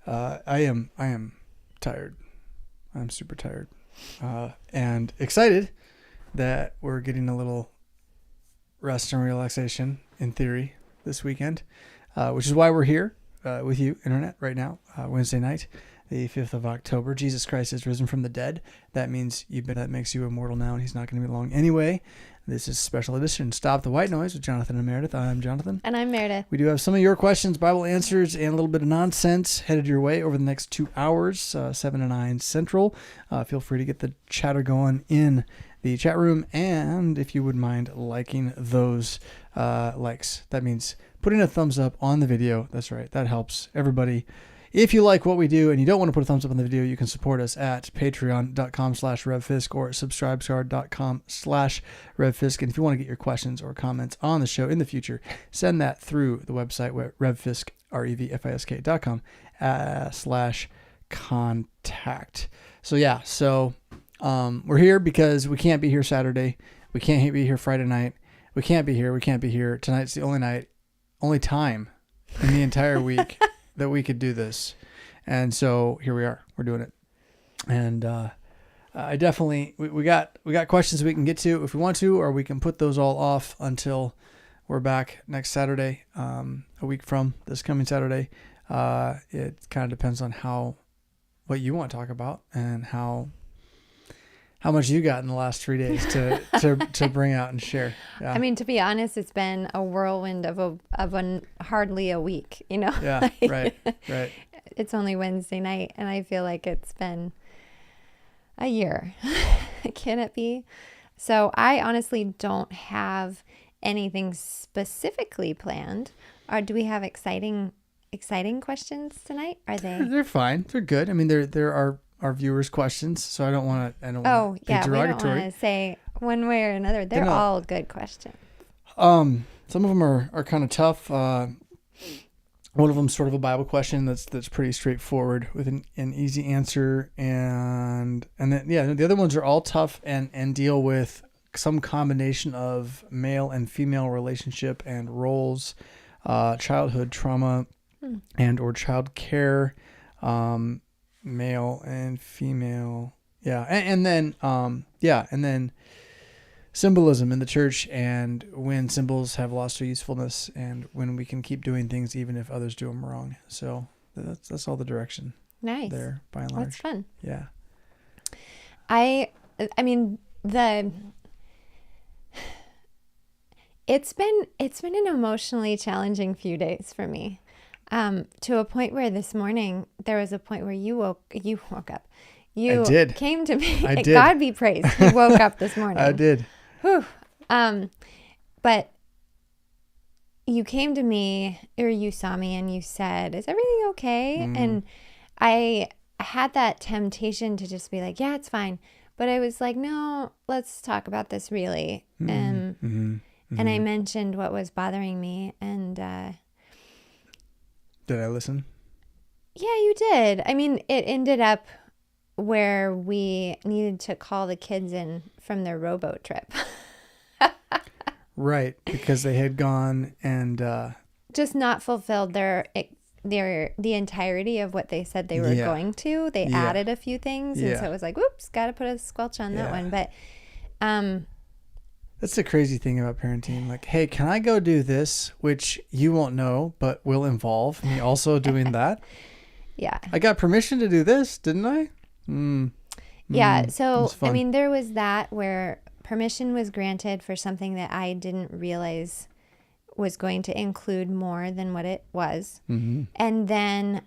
I am tired. I'm super tired. And excited that we're getting a little rest and relaxation in theory this weekend, which is why we're here with you, Internet, right now, Wednesday night, the 5th of October. Jesus Christ is risen from the dead. That means that makes you immortal now, and he's not going to be long anyway. This is a special edition, Stop the White Noise with Jonathan and Meredith. I'm Jonathan. And I'm Meredith. We do have some of your questions, Bible answers, and a little bit of nonsense headed your way over the next 2 hours, 7 to 9 Central. Feel free to get the chatter going in the chat room, and if you would mind liking those likes. That means putting a thumbs up on the video. That's right. That helps everybody. If you like what we do and you don't want to put a thumbs up on the video, you can support us at patreon.com/RevFisk or subscribescard.com/RevFisk. And if you want to get your questions or comments on the show in the future, send that through the website where RevFisk, RevFisk.com/contact. So we're here because we can't be here Saturday. We can't be here Friday night. We can't be here. Tonight's the only time in the entire week that we could do this. And so here we are. We're doing it. And I definitely, we got questions we can get to if we want to, or we can put those all off until we're back next Saturday, a week from this coming Saturday. It kind of depends on what you want to talk about and how much you got in the last 3 days to bring out and share. Yeah. I mean, to be honest, it's been a whirlwind of hardly a week, you know? Yeah, right. It's only Wednesday night, and I feel like it's been a year. Can it be? So I honestly don't have anything specifically planned. Or do we have exciting questions tonight? Are they? They're fine. They're good. I mean, there are our viewers' questions, so I don't want to be derogatory. We don't want to say one way or another. They're all good questions. Some of them are kind of tough. One of them is sort of a Bible question that's pretty straightforward with an easy answer, and then the other ones are all tough and deal with some combination of male and female relationship and roles, childhood trauma, and or child care. Male and female. Yeah. And then symbolism in the church and when symbols have lost their usefulness and when we can keep doing things even if others do them wrong. So that's all the direction. Nice. There by and large. That's fun. Yeah. I mean, it's been an emotionally challenging few days for me. To a point where this morning there was a point where you woke up. You did. Came to me. I did. God be praised. You woke up this morning. I did. Whew. But you came to me, or you saw me, and you said, "Is everything okay?" And I had that temptation to just be like, "Yeah, it's fine." But I was like, "No, let's talk about this really." And I mentioned what was bothering me, and did I listen? Yeah, you did. I mean, it ended up where we needed to call the kids in from their rowboat trip. Right, because they had gone and just not fulfilled the entirety of what they said they were going to. They added a few things, and so it was like, whoops, got to put a squelch on that one. But that's the crazy thing about parenting. Like, hey, can I go do this, which you won't know, but will involve me also doing that? Yeah. I got permission to do this, didn't I? Yeah. So, I mean, there was that where permission was granted for something that I didn't realize was going to include more than what it was. And then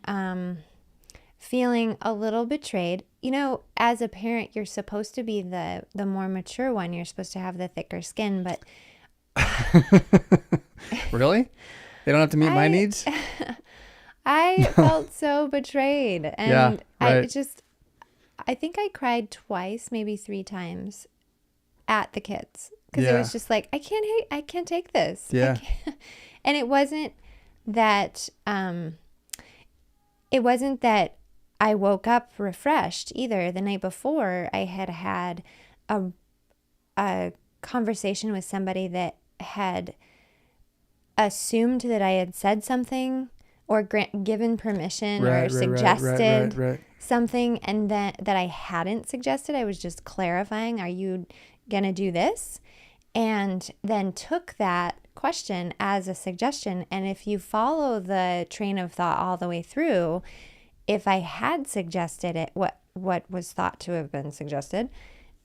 feeling a little betrayed. You know, as a parent, you're supposed to be the more mature one. You're supposed to have the thicker skin, but really? They don't have to meet my needs? I felt so betrayed. And right. I think I cried twice, maybe 3 times at the kids. Because it was just like, I can't take this. Yeah. And it wasn't that I woke up refreshed either. The night before, I had a conversation with somebody that had assumed that I had said something or given permission or suggested right. something, and then that I hadn't suggested. I was just clarifying, are you going to do this? And then took that question as a suggestion. And if you follow the train of thought all the way through, if I had suggested it, what was thought to have been suggested,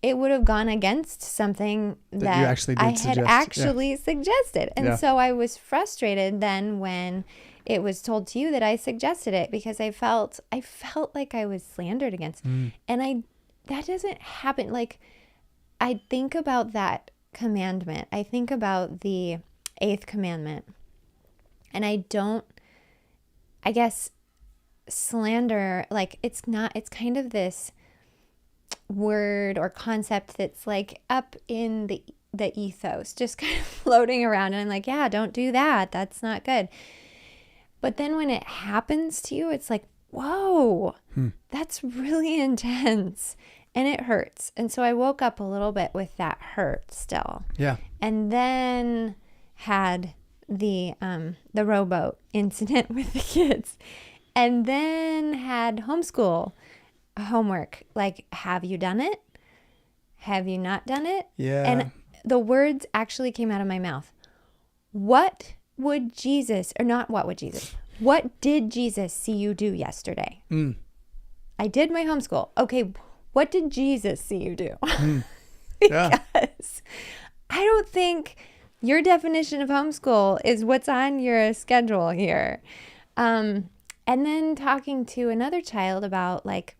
it would have gone against something that you actually did I had actually suggested. And so I was frustrated then when it was told to you that I suggested it, because I felt like I was slandered against. And that doesn't happen. Like, I think about that commandment. I think about the 8th commandment, and I guess slander, like, it's kind of this word or concept that's like up in the ethos, just kind of floating around, and I'm like, yeah, don't do that, that's not good. But then when it happens to you, it's like, whoa, that's really intense, and it hurts. And so I woke up a little bit with that hurt still. Yeah. And then had the rowboat incident with the kids, and then had homeschool homework. Like, have you done it? Have you not done it? Yeah. And the words actually came out of my mouth. What did Jesus see you do yesterday? I did my homeschool. Okay, what did Jesus see you do? Because I don't think your definition of homeschool is what's on your schedule here. And then talking to another child about, like,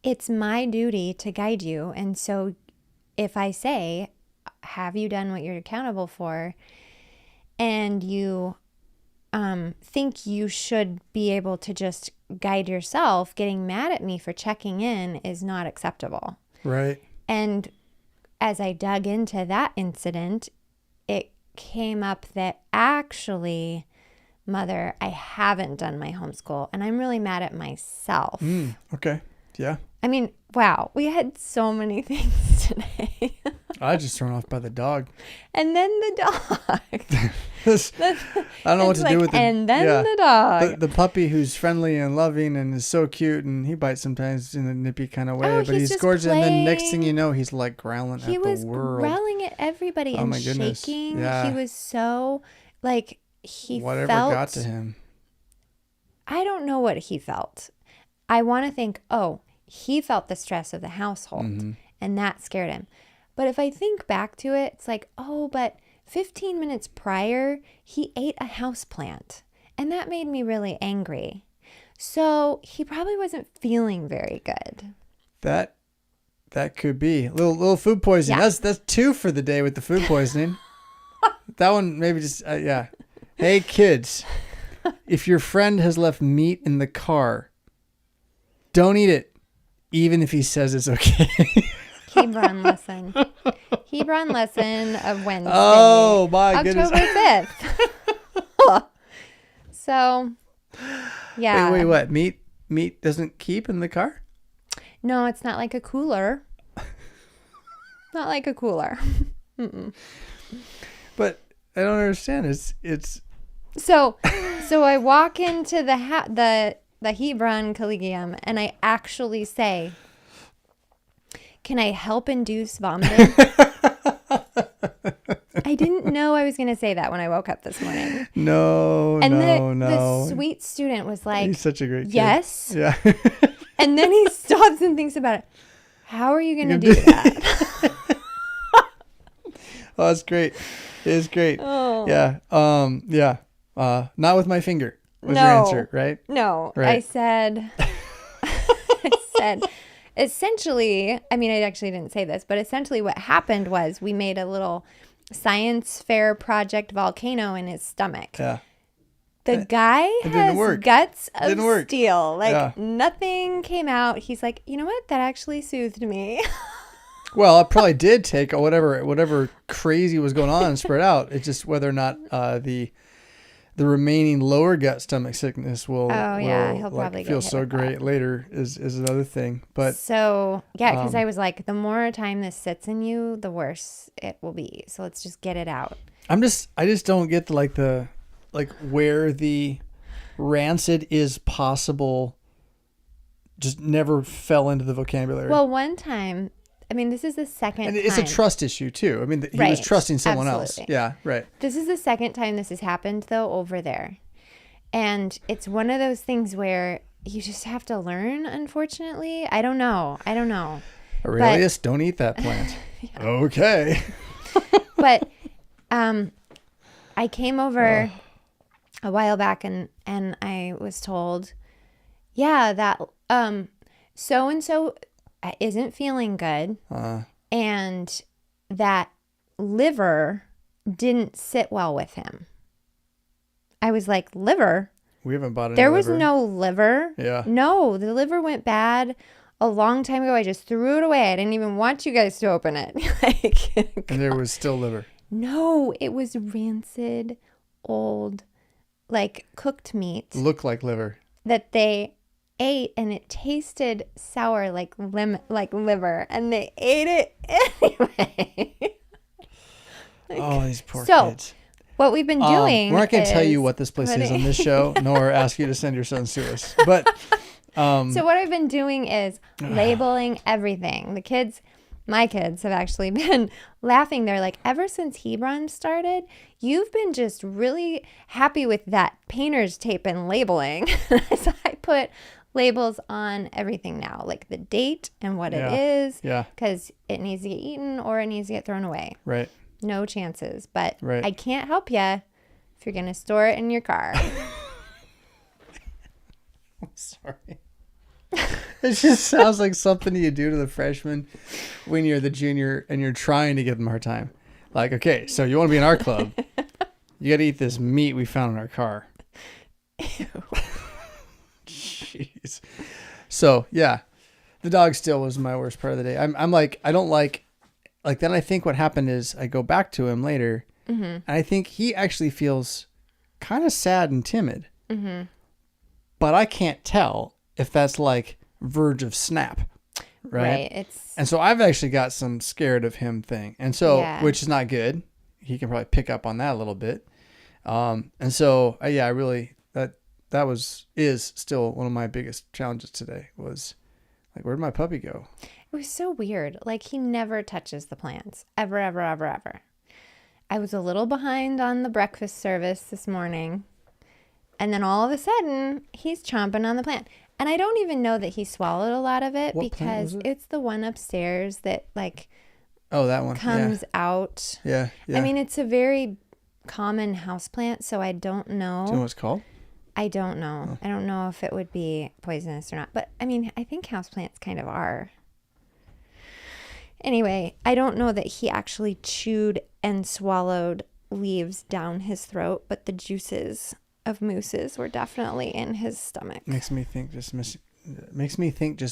it's my duty to guide you. And so if I say, have you done what you're accountable for? And you think you should be able to just guide yourself, getting mad at me for checking in is not acceptable. Right. And as I dug into that incident, it came up that actually, Mother, I haven't done my homeschool, and I'm really mad at myself. Okay. Yeah. I mean, wow, we had so many things today. I was just thrown off by the dog. And then the dog. I don't know what to do with it. And then the dog. The puppy who's friendly and loving and is so cute, and he bites sometimes in a nippy kind of way, but he's gorgeous. And then next thing you know, he's like growling at the world. He was growling at everybody and shaking. Yeah. He was so, like, whatever got to him. I don't know what he felt. I want to think, he felt the stress of the household, and that scared him. But if I think back to it, it's like, but 15 minutes prior, he ate a houseplant, and that made me really angry. So he probably wasn't feeling very good. That could be a little food poisoning. Yeah. That's 2 for the day with the food poisoning. That one maybe just yeah. Hey kids, if your friend has left meat in the car, don't eat it, even if he says it's okay. Hebron lesson of Wednesday. Oh my goodness. October 5th. So, yeah. Wait, what? Meat doesn't keep in the car? No, it's not like a cooler. Not like a cooler. But I don't understand. It's. So I walk into the Hebron Collegium, and I actually say, can I help induce vomiting? I didn't know I was going to say that when I woke up this morning. No. The sweet student was like, he's such a great kid. Yes. Yeah. And then he stops and thinks about it. How are you going to do that? Oh, that's great. It is great. Oh. Yeah. Yeah. Not with my finger was your answer, right? No. Right. I said, essentially, I mean, I actually didn't say this, but essentially what happened was we made a little science fair project volcano in his stomach. Yeah. The guy has guts of steel. Like, nothing came out. He's like, you know what? That actually soothed me. Well, it probably did take whatever crazy was going on and spread out. It's just whether or not the remaining lower gut stomach sickness will he'll probably feel so great later is another thing. But so because I was like, the more time this sits in you, the worse it will be. So let's just get it out. I just don't get where the rancid is possible just never fell into the vocabulary. Well, one time, I mean, this is the second time. And it's a trust issue, too. I mean, he was trusting someone else. Yeah, right. This is the second time this has happened, though, over there. And it's one of those things where you just have to learn, unfortunately. I don't know. Aurelius, don't eat that plant. Yeah. Okay. But I came over a while back and I was told, yeah, that so-and-so isn't feeling good. And that liver didn't sit well with him. I was like, liver? We haven't bought any There liver. was no liver. Yeah. No, the liver went bad a long time ago. I just threw it away. I didn't even want you guys to open it. And there was still liver. No, it was rancid, old, like cooked meat. Looked like liver. That they ate, and it tasted sour like liver, and they ate it anyway. These poor kids. What we've been doing, we're not going to tell you what this place is on this show, nor ask you to send your sons to us. But so what I've been doing is labeling everything. My kids have actually been laughing. They're like, ever since Hebron started, you've been just really happy with that painter's tape and labeling. So I put labels on everything now, like the date and what it is. Yeah. Because it needs to get eaten or it needs to get thrown away. Right. No chances. But I can't help you if you're going to store it in your car. I'm sorry. It just sounds like something you do to the freshmen when you're the junior and you're trying to give them a hard time. Like, okay, so you want to be in our club. You got to eat this meat we found in our car. Ew. Jeez. So, yeah, the dog still was my worst part of the day. I'm like, I don't like then I think what happened is I go back to him later and I think he actually feels kind of sad and timid. Mm-hmm. But I can't tell if that's like verge of snap. Right. And so I've actually got some scared of him thing. And so, which is not good. He can probably pick up on that a little bit. And so, I really, that is still one of my biggest challenges today was like, where'd my puppy go? It was so weird. Like, he never touches the plants. Ever, ever, ever, ever. I was a little behind on the breakfast service this morning. And then all of a sudden, he's chomping on the plant. And I don't even know that he swallowed a lot of it because it's the one upstairs that, like, that one comes out. Yeah. I mean, it's a very common houseplant, so I don't know. Do you know what it's called? I don't know. Oh. I don't know if it would be poisonous or not. But, I mean, I think houseplants kind of are. Anyway, I don't know that he actually chewed and swallowed leaves down his throat, but the juices of mooses were definitely in his stomach. Makes me think just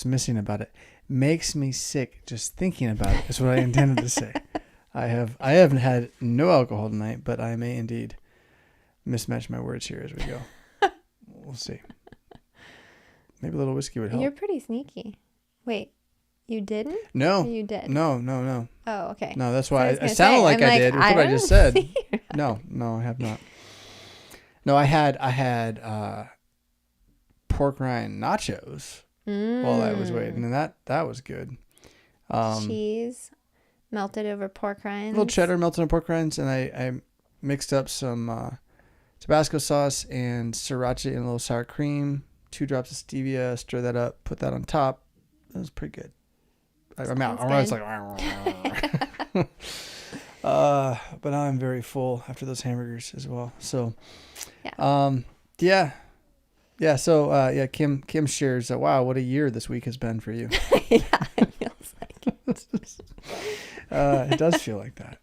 missing about it. Makes me sick just thinking about it. Is what I intended to say. I haven't had no alcohol tonight, but I may indeed mismatch my words here as we go. We'll see. Maybe a little whiskey would help. You're pretty sneaky. Wait. You didn't? No. Or you did? No. Oh, okay. No, that's why I sounded like I did with what I just said. No, I have not. No, I had pork rind nachos while I was waiting, and that was good. Cheese melted over pork rinds. A little cheddar melted on pork rinds, and I mixed up some Tabasco sauce and sriracha and a little sour cream, 2 drops of stevia, stir that up, put that on top. That was pretty good. I'm out. I was like, but now I'm very full after those hamburgers as well. So, yeah. So, Kim shares, wow, what a year this week has been for you. Yeah, it feels like it. It does feel like that.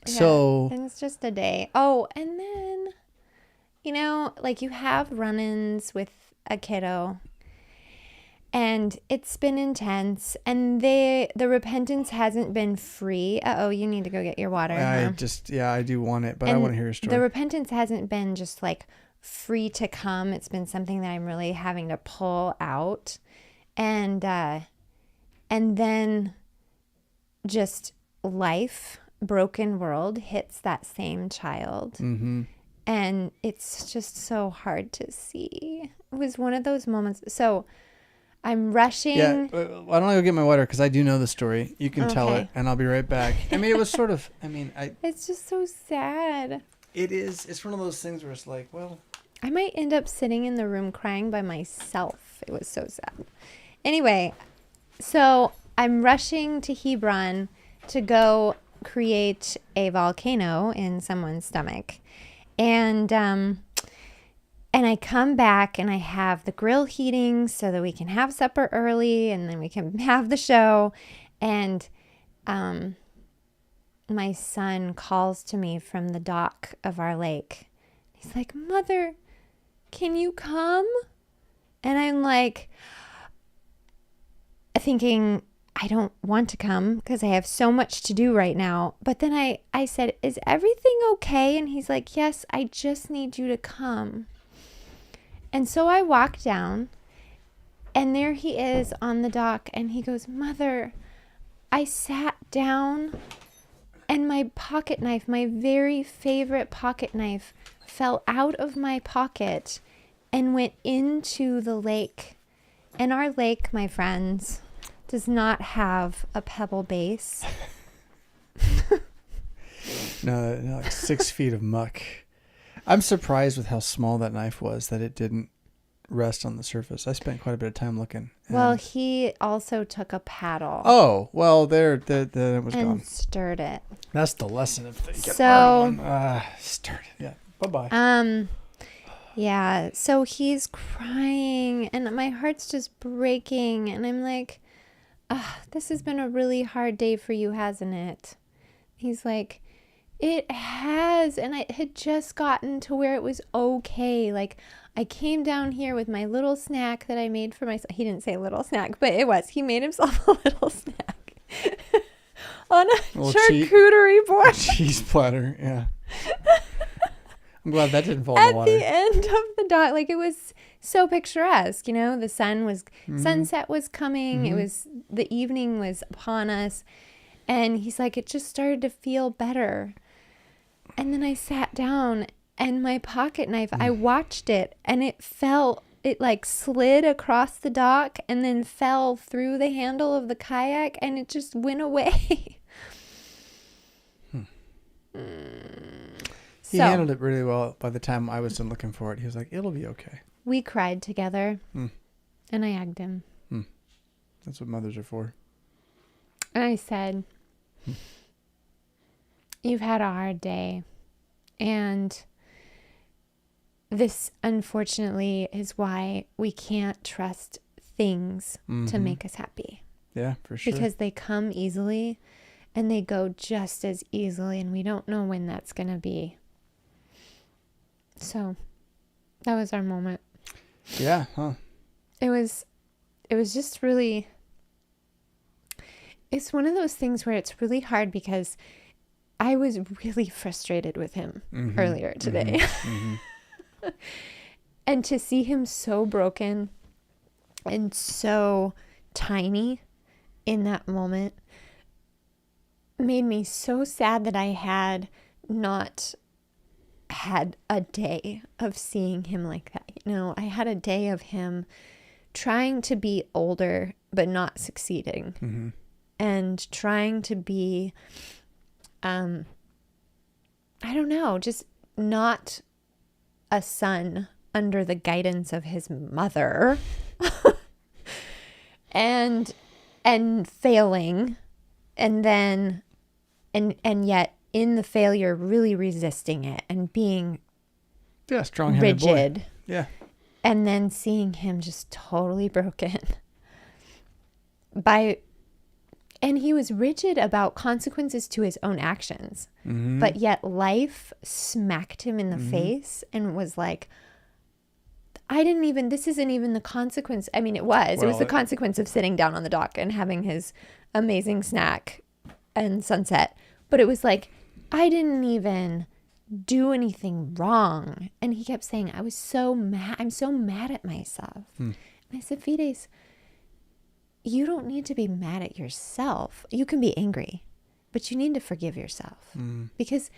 So, and it's just a day. Oh, and then, like you have run-ins with a kiddo. And it's been intense, and the repentance hasn't been free. You need to go get your water. I do want it, but I want to hear your story. The repentance hasn't been just like free to come. It's been something that I'm really having to pull out, and then just life, broken world hits that same child, And it's just so hard to see. It was one of those moments. So I'm rushing. Yeah, why don't I go get my water? Because I do know the story. You can tell it, and I'll be right back. I mean, it was sort of, It's just so sad. It is. It's one of those things where it's like, well. I might end up sitting in the room crying by myself. It was so sad. Anyway, so I'm rushing to Hebron to go create a volcano in someone's stomach. And I come back and I have the grill heating so that we can have supper early and then we can have the show. And my son calls to me from the dock of our lake. He's like, Mother, can you come? And I'm like, thinking, I don't want to come because I have so much to do right now. But then I said, is everything okay? And he's like, yes, I just need you to come. And so I walk down and there he is on the dock and he goes, Mother, I sat down and my pocket knife, my very favorite pocket knife, fell out of my pocket and went into the lake. And our lake, my friends, does not have a pebble base. No, like 6 feet of muck. I'm surprised with how small that knife was that it didn't rest on the surface. I spent quite a bit of time looking. Well, he also took a paddle. Oh, well, there it was and gone. Stirred it. That's the lesson if they get stirred it. Yeah. Bye-bye. Yeah. So he's crying and my heart's just breaking and I'm like, this has been a really hard day for you, hasn't it? He's like, it has. And I had just gotten to where it was okay. Like, I came down here with my little snack that I made for myself. He didn't say little snack, but it was. He made himself a little snack on a charcuterie board. Cheese platter, yeah. I'm glad that didn't fall in the water. At the end of the dock, like it was so picturesque, you know, the sunset was coming. Mm-hmm. It was, the evening was upon us. And he's like, it just started to feel better. And then I sat down and my pocket knife, I watched it and it like slid across the dock and then fell through the handle of the kayak and it just went away. He handled it really well. By the time I was done looking for it, he was like, it'll be okay. We cried together and I hugged him. That's what mothers are for. And I said, you've had a hard day. And this, unfortunately, is why we can't trust things to make us happy. Yeah, for sure. Because they come easily and they go just as easily. And we don't know when that's going to be. So that was our moment. Yeah, huh? It was just really, it's one of those things where it's really hard because I was really frustrated with him earlier today. And to see him so broken and so tiny in that moment made me so sad that I had not had a day of seeing him like that. You know, I had a day of him trying to be older but not succeeding, and trying to be I don't know, just not a son under the guidance of his mother and failing, and then and yet in the failure really resisting it and being strong-headed rigid boy. Yeah. And then seeing him just totally broken and he was rigid about consequences to his own actions, but yet life smacked him in the face and was like, this isn't even the consequence. I mean, it was the consequence of sitting down on the dock and having his amazing snack and sunset. But it was like, I didn't even do anything wrong. And he kept saying, I was so mad. I'm so mad at myself. And I said, Fides, you don't need to be mad at yourself. You can be angry, but you need to forgive yourself because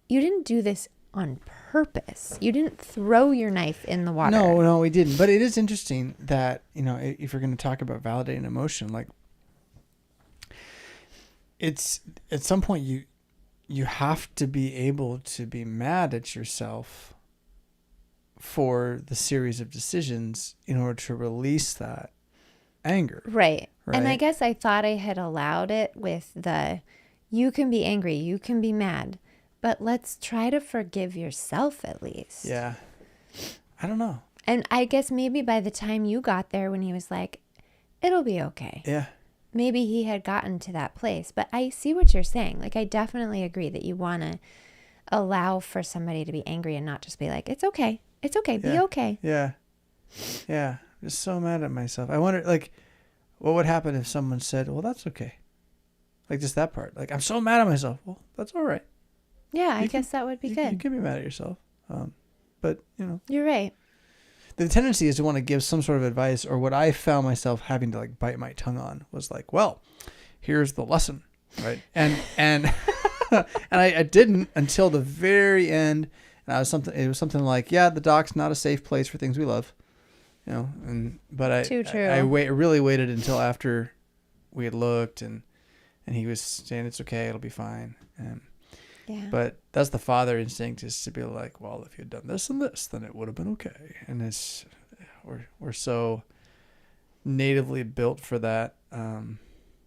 you didn't do this on purpose. You didn't throw your knife in the water. No, we didn't. But it is interesting that, if you're going to talk about validating emotion, like it's at some point you have to be able to be mad at yourself for the series of decisions in order to release that anger. Right. And I guess I thought I had allowed it with you can be angry, you can be mad, but let's try to forgive yourself at least. Yeah. I don't know. And I guess maybe by the time you got there when he was like, it'll be okay. Yeah. Maybe he had gotten to that place. But I see what you're saying. Like, I definitely agree that you want to allow for somebody to be angry and not just be like, it's okay. It's okay. Be okay. Yeah. Yeah. I'm just so mad at myself. I wonder, like, what would happen if someone said, well, that's okay. Like, just that part. Like, I'm so mad at myself. Well, that's all right. Yeah, I guess that would be good. You can be mad at yourself. But, You're right. The tendency is to want to give some sort of advice, or what I found myself having to like bite my tongue on was like, well, here's the lesson, right? And and I didn't until the very end. And it was something like, yeah, the dock's not a safe place for things we love, but I really waited until after we had looked and he was saying it's okay, it'll be fine. But that's the father instinct, is to be like, well, if you had done this and this, then it would have been okay. And we're so natively built for that. I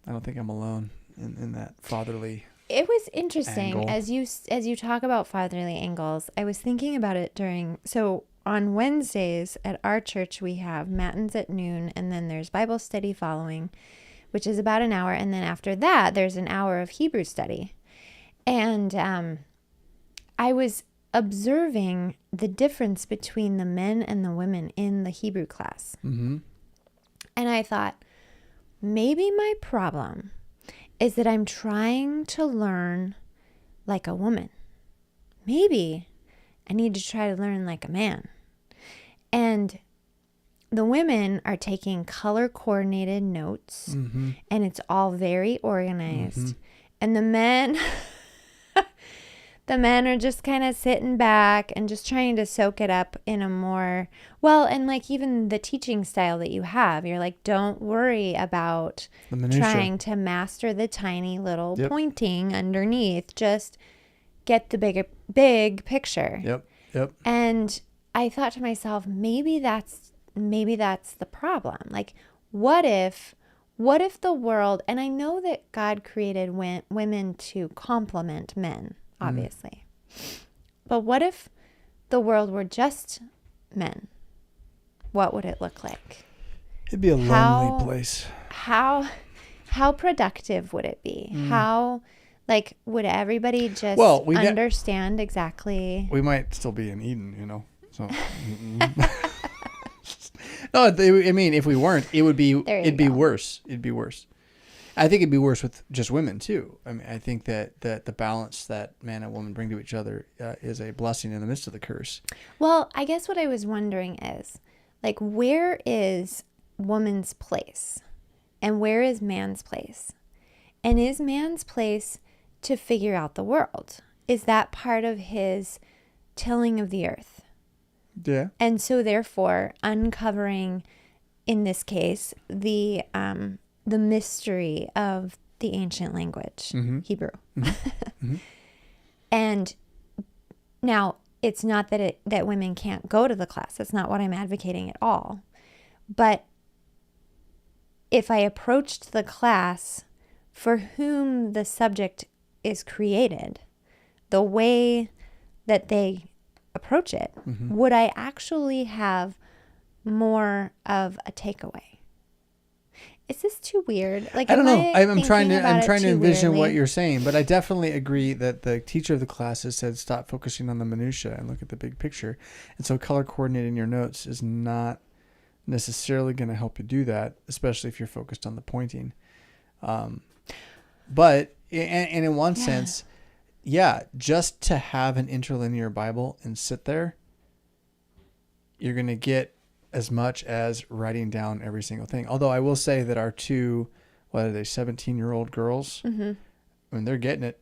don't think I'm alone in that fatherly. It was interesting angle. as you talk about fatherly angles. I was thinking about it so on Wednesdays at our church we have matins at noon, and then there's Bible study following, which is about an hour, and then after that there's an hour of Hebrew study. And I was observing the difference between the men and the women in the Hebrew class. Mm-hmm. And I thought, maybe my problem is that I'm trying to learn like a woman. Maybe I need to try to learn like a man. And the women are taking color-coordinated notes, mm-hmm. and it's all very organized. Mm-hmm. And the men... The men are just kind of sitting back and just trying to soak it up in a more, and like even the teaching style that you have, you're like, don't worry about trying to master the tiny little pointing underneath. Just get the big picture. Yep. And I thought to myself, maybe that's the problem. Like, what if the world, and I know that God created women to complement men, obviously. But what if the world were just men? What would it look like? It'd be a lonely place. How productive would it be? How, would everybody just understand exactly? We might still be in Eden, so. No, I mean, if we weren't, it'd be worse. It'd be worse. I think it'd be worse with just women too. I mean, I think that the balance that man and woman bring to each other is a blessing in the midst of the curse. Well, I guess what I was wondering is, where is woman's place, and where is man's place, and is man's place to figure out the world? Is that part of his tilling of the earth? Yeah. And so, therefore, uncovering, in this case, the mystery of the ancient language, Hebrew. Mm-hmm. And now, it's not that women can't go to the class. That's not what I'm advocating at all. But if I approached the class for whom the subject is created, the way that they approach it, would I actually have more of a takeaway? Is this too weird? I don't know. I'm trying to envision what you're saying, but I definitely agree that the teacher of the class has said stop focusing on the minutia and look at the big picture. And so color coordinating your notes is not necessarily going to help you do that, especially if you're focused on the pointing. But in one sense, just to have an interlinear Bible and sit there, you're going to get as much as writing down every single thing. Although I will say that our two, 17-year-old girls, I mean, they're getting it.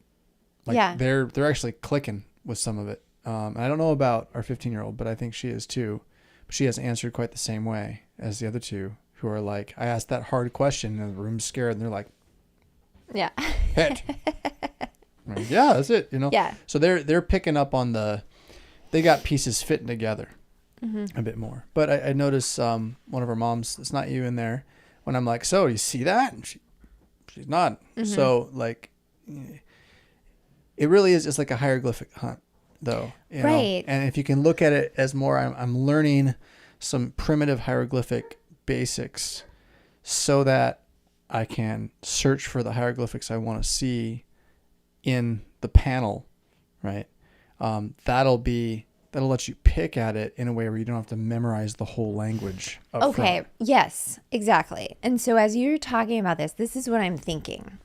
They're actually clicking with some of it. and I don't know about our 15-year-old, but I think she is too. She has answered quite the same way as the other two, who are like, I asked that hard question and the room's scared, and they're like, yeah, hit. Like, yeah, that's it. Yeah. So they're picking up on they got pieces fitting together a bit more. But I noticed one of our moms, it's not you in there, when I'm like, so you see that? And she's nodding. So like, it really is just like a hieroglyphic hunt, though. Right. And if you can look at it as more, I'm learning some primitive hieroglyphic basics so that I can search for the hieroglyphics I want to see in the panel, right? That'll let you pick at it in a way where you don't have to memorize the whole language up front. Yes, exactly. And so as you're talking about this is what I'm thinking.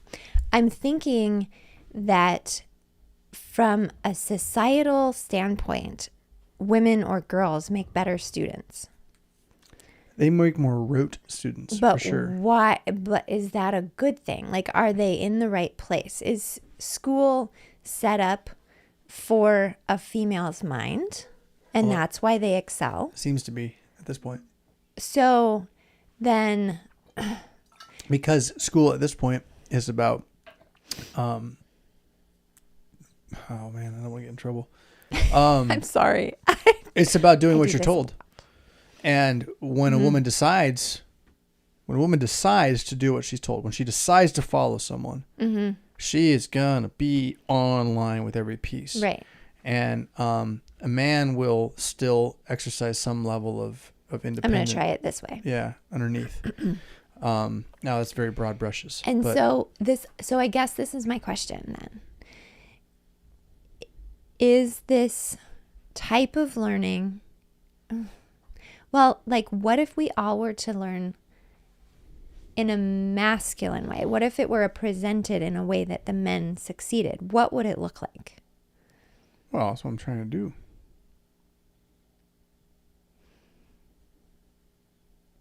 I'm thinking that from a societal standpoint, women or girls make better students. They make more rote students, but for sure. Why? But is that a good thing? Like, are they in the right place? Is school set up for a female's mind, and that's why they excel? Seems to be at this point. So then, because school at this point is about, oh man, I don't want to get in trouble. I'm sorry. It's about doing what you're told. And when a woman decides to do what she's told, when she decides to follow someone, she is gonna be online with every piece. Right. And a man will still exercise some level of independence. I'm gonna try it this way. Yeah, underneath. Now that's very broad brushes. And so I guess this is my question then. Is this type of learning? Well, like, what if we all were to learn in a masculine way? What if it were presented in a way that the men succeeded? What would it look like? Well, that's what I'm trying to do.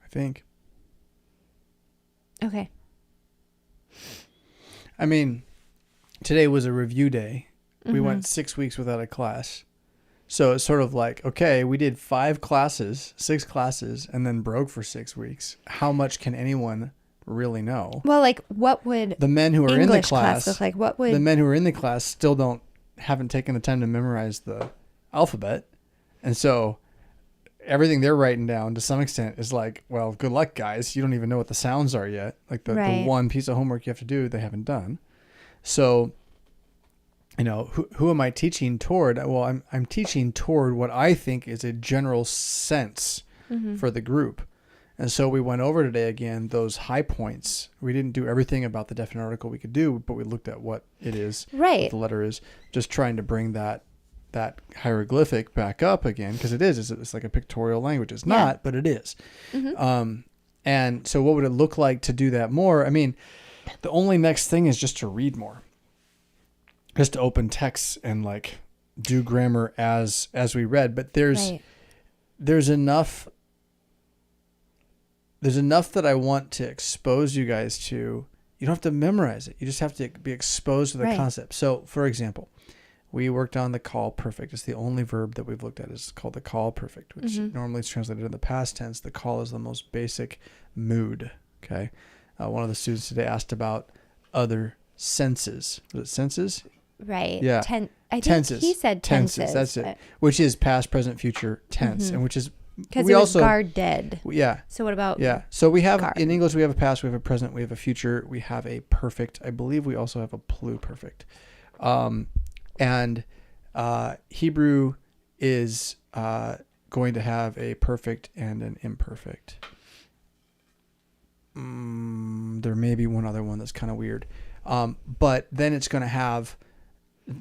I think. Okay. I mean, today was a review day. We went 6 weeks without a class. So it's sort of like, okay, we did 6 classes, and then broke for 6 weeks. How much can anyone really know? Well, like, what would the men who are in the class look like? What would the men who are in the class still haven't taken the time to memorize the alphabet, and so everything they're writing down to some extent is like, well, good luck, guys. You don't even know what the sounds are yet. Like the one piece of homework you have to do, they haven't done. So, who am I teaching toward? Well, I'm teaching toward what I think is a general sense for the group. And so we went over today again, those high points. We didn't do everything about the definite article we could do, but we looked at what it is, what the letter is, just trying to bring that hieroglyphic back up again, because it's like a pictorial language. It's not, but it is. And so what would it look like to do that more? I mean, the only next thing is just to read more. Just to open texts and like do grammar as we read, but there's enough that I want to expose you guys to. You don't have to memorize it. You just have to be exposed to the concept. So, for example, we worked on the call perfect. It's the only verb that we've looked at is called the call perfect, which normally is translated in the past tense. The call is the most basic mood. Okay, one of the students today asked about other senses. Was it senses? Right. Yeah. I think tenses. He said tenses. That's it. Which is past, present, future tense, and which is because it was guard dead. Yeah. So what about? Yeah. So we have in English we have a past, we have a present, we have a future, we have a perfect. I believe we also have a pluperfect. And Hebrew is going to have a perfect and an imperfect. There may be one other one that's kind of weird. But then it's going to have,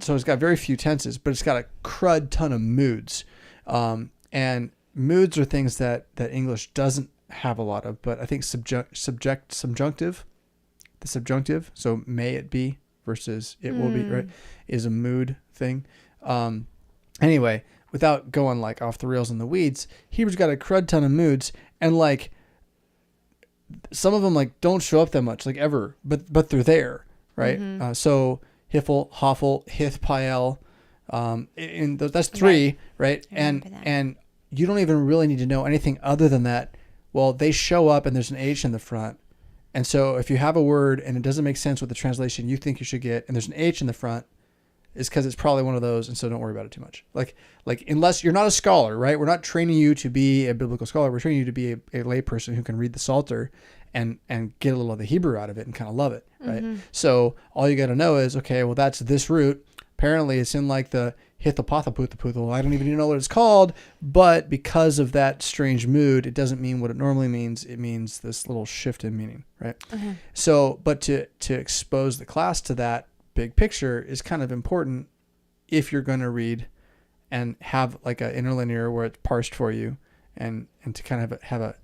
so it's got very few tenses, but it's got a crud ton of moods. And moods are things that English doesn't have a lot of, but I think subjunctive, the subjunctive, so may it be versus it will be, right, is a mood thing. Anyway, without going like off the rails in the weeds, Hebrew's got a crud ton of moods, and like some of them like don't show up that much, like ever, but they're there, right? So Hiffle, Hoffle, Hith, Pael, That's 3, right? And you don't even really need to know anything other than that. Well, they show up and there's an H in the front. And so if you have a word and it doesn't make sense with the translation you think you should get, and there's an H in the front, it's because it's probably one of those. And so don't worry about it too much. Like unless you're not a scholar, right? We're not training you to be a biblical scholar. We're training you to be a layperson who can read the Psalter and get a little of the Hebrew out of it and kind of love it, right? Mm-hmm. So all you got to know is, okay, well, that's this root. Apparently it's in like the Hithopothaputhaputhal. I don't even know what it's called, but because of that strange mood, it doesn't mean what it normally means. It means this little shift in meaning, right? Mm-hmm. So, but to expose the class to that big picture is kind of important if you're going to read and have like an interlinear where it's parsed for you and to kind of have a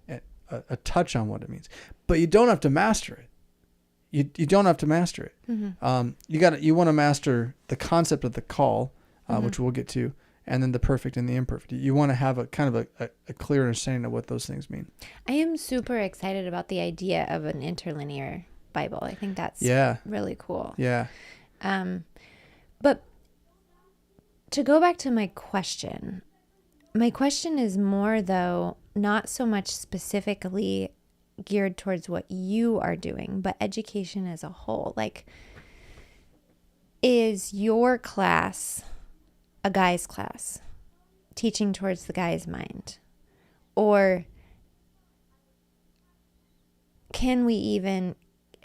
touch on what it means. But you don't have to master it. You don't have to master it. Mm-hmm. You want to master the concept of the call, which we'll get to, and then the perfect and the imperfect. You want to have a kind of a clear understanding of what those things mean. I am super excited about the idea of an interlinear Bible. I think that's really cool. Yeah. But to go back to my question is more though, not so much specifically geared towards what you are doing, but education as a whole. Like, is your class a guy's class teaching towards the guy's mind? Or can we even,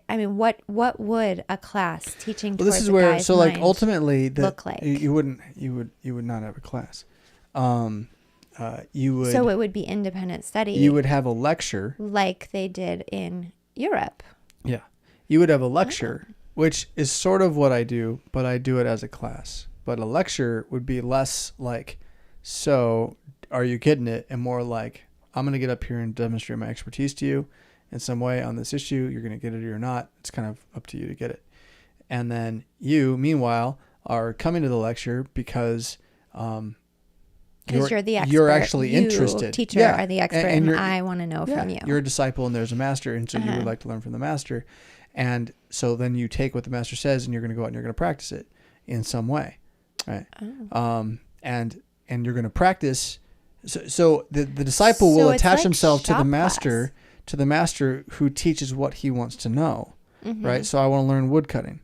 I mean, what would a class teaching towards the guy's mind like ultimately look like? You would not have a class. You would. So it would be independent study. You would have a lecture, like they did in Europe. Yeah, you would have a lecture, which is sort of what I do, but I do it as a class. But a lecture would be less like, so are you getting it? And more like, I'm going to get up here and demonstrate my expertise to you in some way on this issue. You're going to get it or you're not. It's kind of up to you to get it. And then you, meanwhile, are coming to the lecture because you're the expert. You're actually interested. Teacher are the expert, and I want to know from you. You're a disciple, and there's a master, and so you would like to learn from the master. And so then you take what the master says, and you're going to go out and you're going to practice it in some way, right? Oh. And you're going to practice. So the disciple will attach himself to the master, who teaches what he wants to know, right? So I want to learn wood cutting.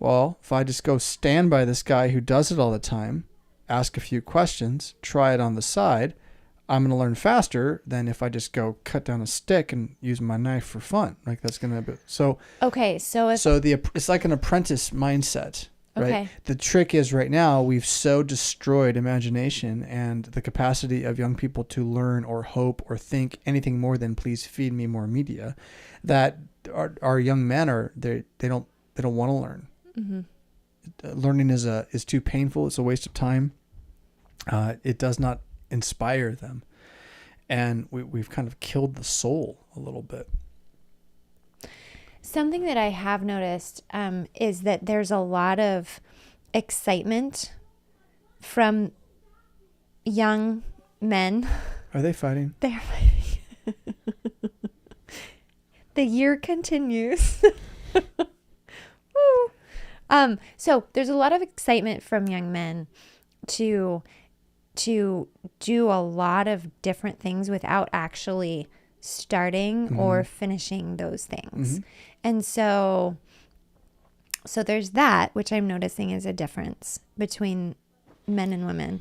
Well, if I just go stand by this guy who does it all the time, ask a few questions, try it on the side, I'm going to learn faster than if I just go cut down a stick and use my knife for fun. Like that's going to be so. Okay, so it's like an apprentice mindset, right? Okay. The trick is right now we've so destroyed imagination and the capacity of young people to learn or hope or think anything more than please feed me more media, that our young men they don't want to learn. Mm-hmm. Learning is too painful. It's a waste of time. It does not inspire them. And we've kind of killed the soul a little bit. Something that I have noticed is that there's a lot of excitement from young men. Are they fighting? They're fighting. The year continues. Woo. So there's a lot of excitement from young men to do a lot of different things without actually starting or finishing those things. And so there's that, which I'm noticing is a difference between men and women.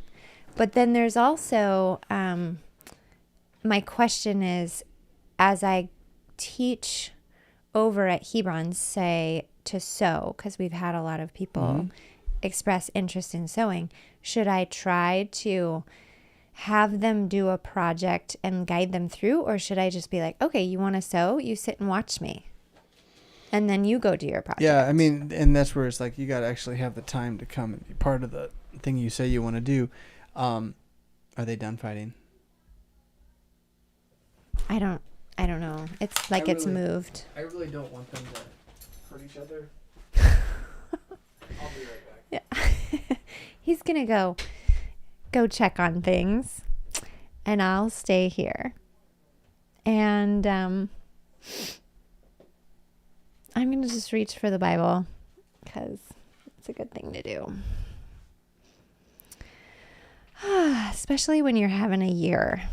But then there's also, my question is, as I teach over at Hebron's, say, to sew, because we've had a lot of people express interest in sewing, should I try to have them do a project and guide them through, or should I just be like, okay, you want to sew? You sit and watch me, and then you go do your project? Yeah, I mean, and that's where it's like you got to actually have the time to come and be part of the thing you say you want to do. Are they done fighting? I don't know. It's like it's moved. I really don't want them to hurt each other. I'll be right back. Yeah. He's gonna go check on things, and I'll stay here. And I'm gonna just reach for the Bible because it's a good thing to do. Especially when you're having a year.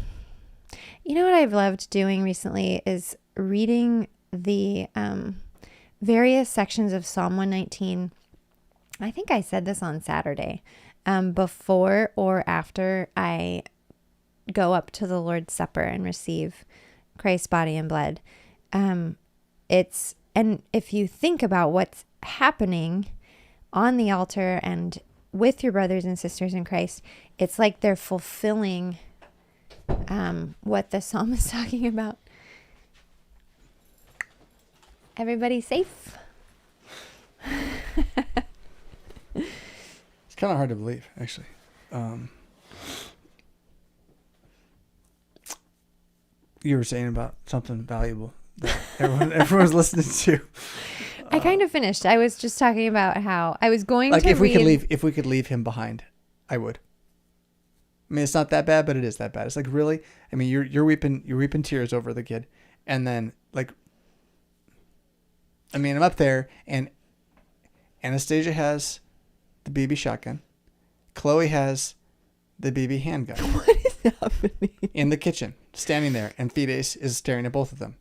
You know what I've loved doing recently is reading the various sections of Psalm 119. I think I said this on Saturday, before or after I go up to the Lord's Supper and receive Christ's body and blood. And if you think about what's happening on the altar and with your brothers and sisters in Christ, it's like they're fulfilling what the psalm is talking about. Everybody safe? It's kind of hard to believe, actually. You were saying about something valuable that everyone's listening to. I kind of finished. I was just talking about how I was going like to if we could leave him behind, I would. I mean, it's not that bad, but it is that bad. It's like, really? I mean, you're weeping tears over the kid, and then like, I mean, I'm up there, and Anastasia has the BB shotgun, Chloe has the BB handgun. What is happening? In the kitchen, standing there, and Fides is staring at both of them.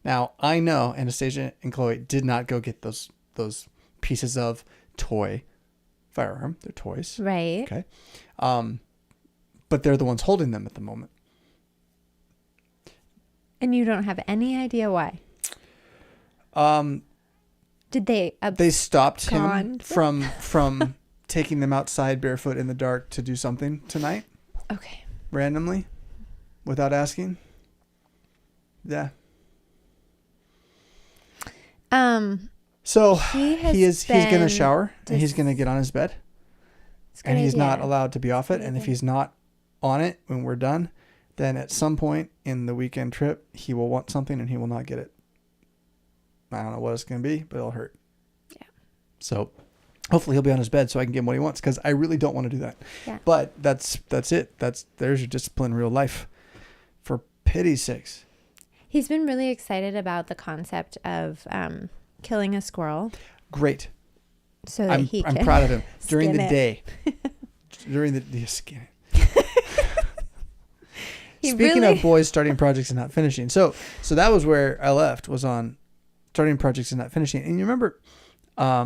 Now, I know Anastasia and Chloe did not go get those pieces of toy firearm. They're toys. Right. Okay. But they're the ones holding them at the moment. And you don't have any idea why? Did they stopped him from taking them outside barefoot in the dark to do something tonight? Okay. Randomly? Without asking? Yeah. So he's going to shower and he's going to get on his bed, and he's not allowed to be off it. And if he's not on it when we're done, then at some point in the weekend trip, he will want something and he will not get it. I don't know what it's going to be, but it'll hurt. Yeah. So hopefully he'll be on his bed so I can give him what he wants, because I really don't want to do that. Yeah. But that's it. There's your discipline in real life. For pity's sakes. He's been really excited about the concept of killing a squirrel. Great. So that I'm proud of him. During the day. Skin it. Speaking of boys starting projects and not finishing. So that was where I left, was on starting projects and not finishing. And you remember, I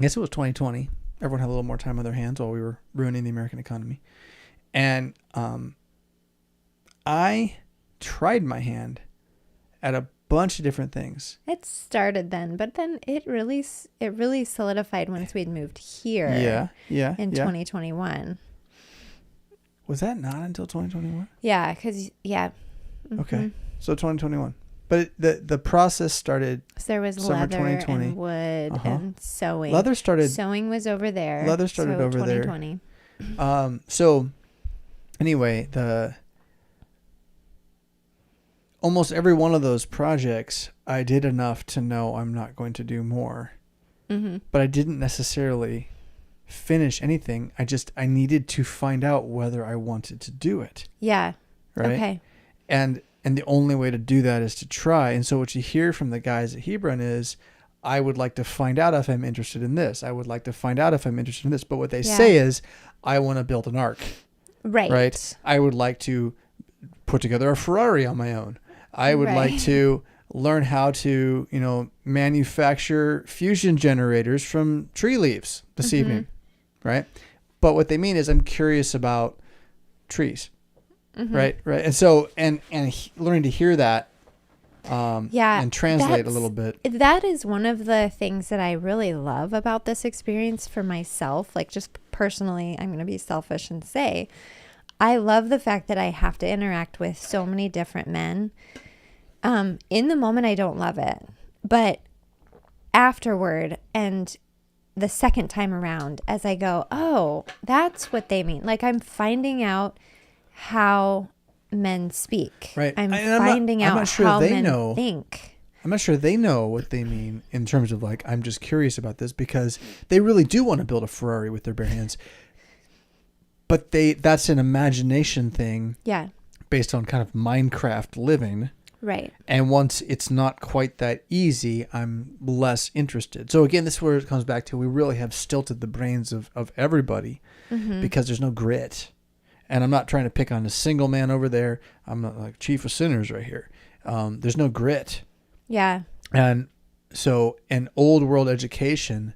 guess it was 2020. Everyone had a little more time on their hands while we were ruining the American economy. And I tried my hand at a bunch of different things. It started then, but then it really solidified once we'd moved here. In 2021. Was that not until 2021? Yeah, because Mm-hmm. Okay, so 2021. But the process started. So there was summer leather 2020. and wood and sewing. Sewing was over there. Leather started over 2020. There. So anyway, almost every one of those projects, I did enough to know I'm not going to do more. Mm-hmm. But I didn't necessarily finish anything. I needed to find out whether I wanted to do it. Yeah. Right. Okay. And the only way to do that is to try. And so what you hear from the guys at Hebron is, I would like to find out if I'm interested in this. I would like to find out if I'm interested in this. But what they say is, I want to build an ark. Right. Right. I would like to put together a Ferrari on my own. I would like to learn how to, manufacture fusion generators from tree leaves this evening. Right. But what they mean is, I'm curious about trees. Mm-hmm. Right. And so, and learning to hear that, and translate a little bit. That is one of the things that I really love about this experience for myself. Like, just personally, I'm going to be selfish and say, I love the fact that I have to interact with so many different men. In the moment, I don't love it, but afterward and the second time around, as I go, oh, that's what they mean. Like, I'm finding out how men speak. Right. I'm finding out how men think. I'm not sure they know what they mean in terms of, like, I'm just curious about this, because they really do want to build a Ferrari with their bare hands. But that's an imagination thing. Yeah. Based on kind of Minecraft living. Right. And once it's not quite that easy, I'm less interested. So again, this is where it comes back to, we really have stilted the brains of everybody. because there's no grit. And I'm not trying to pick on a single man over there. I'm not like chief of sinners right here. There's no grit. Yeah. And so an old world education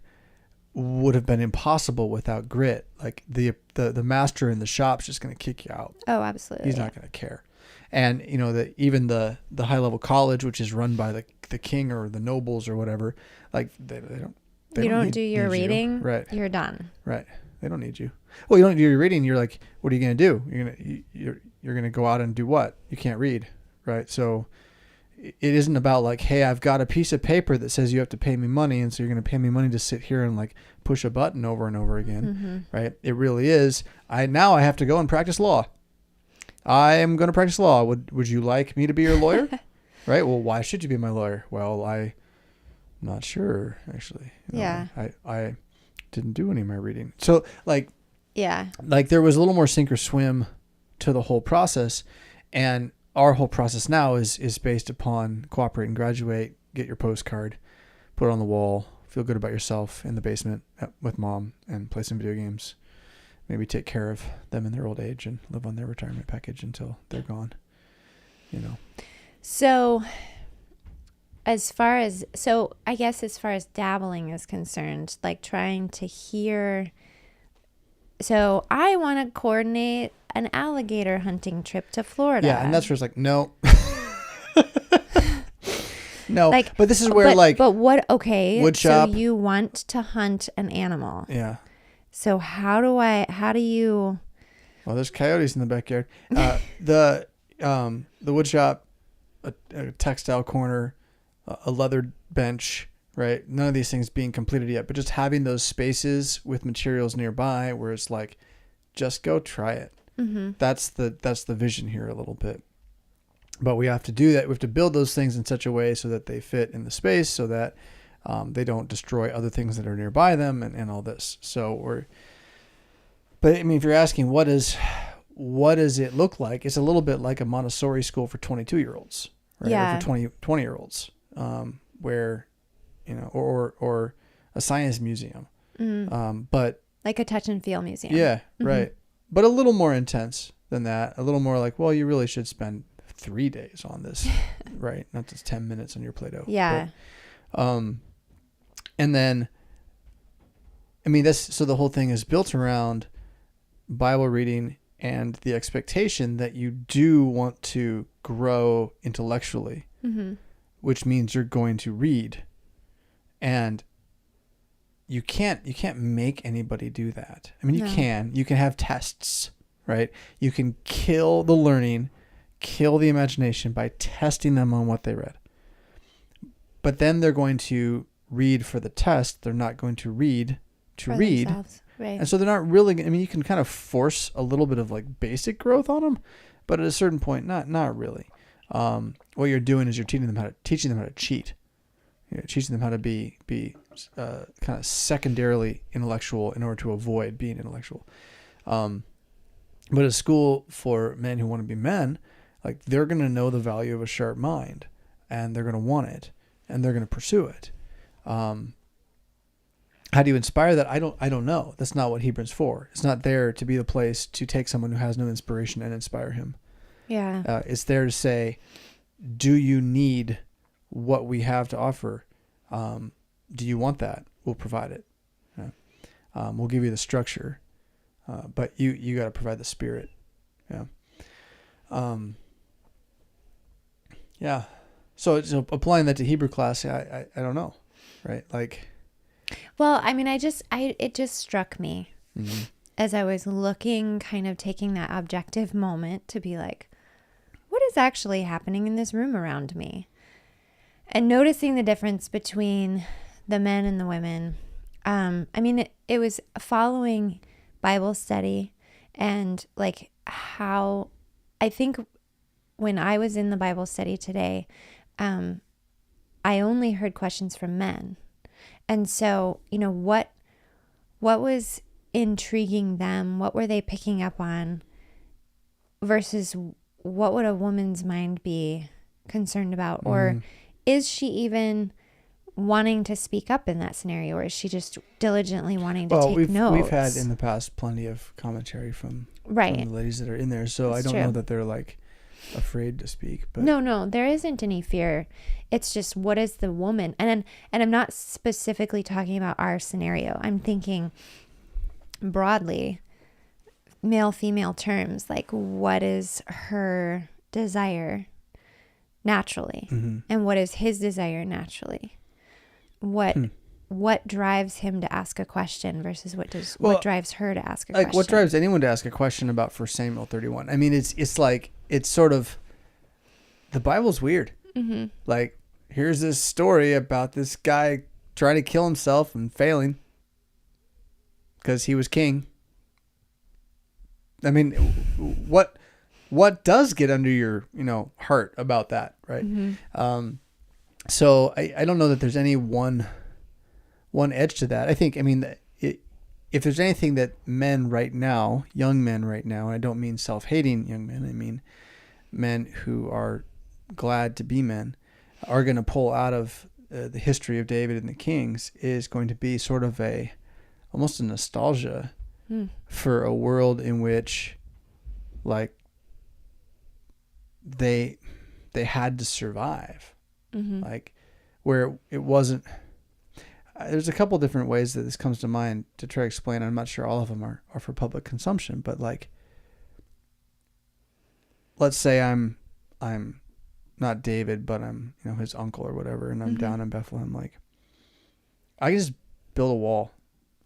would have been impossible without grit. Like the master in the shop's just going to kick you out. Oh, absolutely. He's not going to care. And you know, even the high level college, which is run by the king or the nobles or whatever, like they don't. You don't do your reading, you. Right? You're done. Right. They don't need you. Well, you don't do your reading. You're like, what are you going to do? You're going to go out and do what? You can't read, right? So it isn't about like, hey, I've got a piece of paper that says you have to pay me money, and so you're going to pay me money to sit here and like push a button over and over again, right? It really is. I have to go and practice law. I am going to practice law. Would you like me to be your lawyer? Right? Well, why should you be my lawyer? Well, I'm not sure, actually. Yeah. I didn't do any of my reading. So like there was a little more sink or swim to the whole process, and our whole process now is based upon cooperate and graduate, get your postcard, put it on the wall, feel good about yourself in the basement with mom, and play some video games. Maybe take care of them in their old age and live on their retirement package until they're gone, you know. So I guess as far as dabbling is concerned, like trying to hear, so I want to coordinate an alligator hunting trip to Florida. Yeah, and that's where it's like, no. No, like, but this is where wood shop. So you want to hunt an animal. Yeah. So how do you? Well, there's coyotes in the backyard. The wood shop, a textile corner, a leather bench, right? None of these things being completed yet, but just having those spaces with materials nearby where it's like, just go try it. Mm-hmm. That's the vision here a little bit. But we have to do that. We have to build those things in such a way so that they fit in the space, so that they don't destroy other things that are nearby them and all this. But I mean, if you're asking what does it look like? It's a little bit like a Montessori school for 22-year-olds, right? Yeah. Or for 20-year-olds, where, you know, or a science museum, but like a touch and feel museum. Yeah, mm-hmm. Right. But a little more intense than that. A little more like, well, you really should spend 3 days on this, right? Not just 10 minutes on your Play-Doh. Yeah. But, and then, I mean, so the whole thing is built around Bible reading and the expectation that you do want to grow intellectually, mm-hmm. which means you're going to read, and you can't make anybody do that. I mean, you can have tests, right? You can kill the learning, kill the imagination by testing them on what they read. But then they're going to read for the test. They're not going to read to read. Themselves. Right. And so they're not really, I mean, you can kind of force a little bit of like basic growth on them, but at a certain point, not really. What you're doing is you're teaching them how to cheat. You're teaching them how to be kind of secondarily intellectual in order to avoid being intellectual. But a school for men who want to be men, like they're going to know the value of a sharp mind, and they're going to want it, and they're going to pursue it. How do you inspire that? I don't know. That's not what Hebron's for. It's not there to be the place to take someone who has no inspiration and inspire him. Yeah. It's there to say, do you need what we have to offer? Do you want that? We'll provide it. Yeah. We'll give you the structure, but you got to provide the spirit. Yeah. Yeah. So applying that to Hebrew class, I don't know, right? Like. Well, I mean, it just struck me mm-hmm. as I was looking, kind of taking that objective moment to be like, what is actually happening in this room around me? And noticing the difference between the men and the women. I mean, it was following Bible study, and like how I think when I was in the Bible study today, I only heard questions from men. And so, you know, what was intriguing them? What were they picking up on versus what would a woman's mind be concerned about? Mm. Or is she even wanting to speak up in that scenario, or is she just diligently wanting to take notes? We've had in the past plenty of commentary from the ladies that are in there, so I don't know that they're like afraid to speak. But no, there isn't any fear. It's just, what is the woman? And I'm not specifically talking about our scenario. I'm thinking broadly, male female terms, like what is her desire naturally, and what is his desire naturally? What drives him to ask a question versus what drives her to ask a question? Like, what drives anyone to ask a question about 1 Samuel 31? I mean, it's like, it's sort of, the Bible's weird. Like, here's this story about this guy trying to kill himself and failing because he was king. I mean, what does get under your, heart about that, right? So I don't know that there's any one edge to that. I think, if there's anything that men right now, young men right now, and I don't mean self-hating young men, I mean men who are glad to be men, are going to pull out of the history of David and the Kings, is going to be sort of almost a nostalgia for a world in which, like, they had to survive. Like, where it wasn't, there's a couple different ways that this comes to mind to try to explain. I'm not sure all of them are for public consumption, but like, let's say I'm not David, but I'm, his uncle or whatever, and I'm down in Bethlehem. Like, I can just build a wall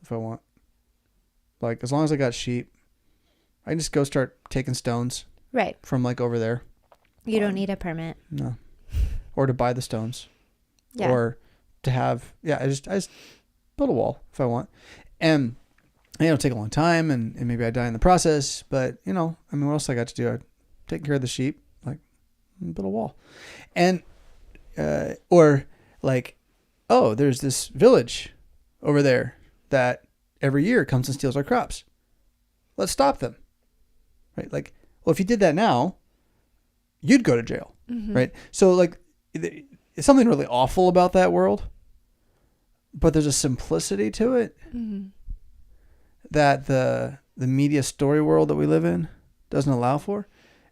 if I want. Like, as long as I got sheep, I can just go start taking stones from like over there. You don't need a permit. No. Or to buy the stones. Yeah. Or to have, I just build a wall if I want. And it'll take a long time, and maybe I die in the process, but what else I got to do? I take care of the sheep, like, build a wall. And or like, oh, there's this village over there that every year comes and steals our crops. Let's stop them. Right? Like, well, if you did that now, you'd go to jail. Right? So like, it's something really awful about that world, but there's a simplicity to it that the media story world that we live in doesn't allow for.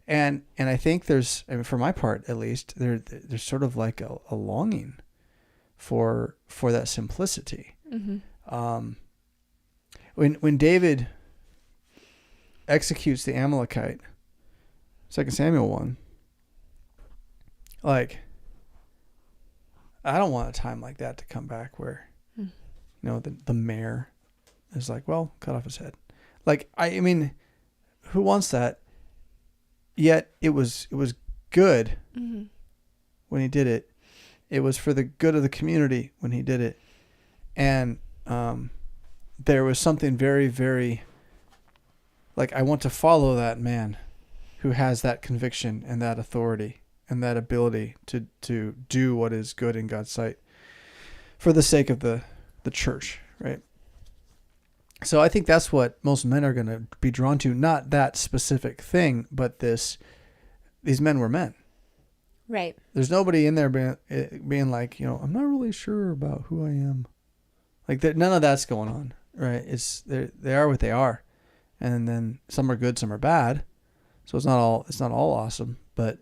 And I think there's, for my part at least, there's sort of like a longing for that simplicity. When David executes the Amalekite, 2 Samuel 1, like, I don't want a time like that to come back where, the mayor is like, well, cut off his head. Like, I mean, who wants that? Yet it was good when he did it. It was for the good of the community when he did it. And there was something very, very, like, I want to follow that man who has that conviction and that authority and that ability to do what is good in God's sight for the sake of the church, right? So I think that's what most men are going to be drawn to, not that specific thing, but these men were men. Right. There's nobody in there being like, I'm not really sure about who I am. Like, none of that's going on, right? They are what they are. And then some are good, some are bad. So it's not all awesome, but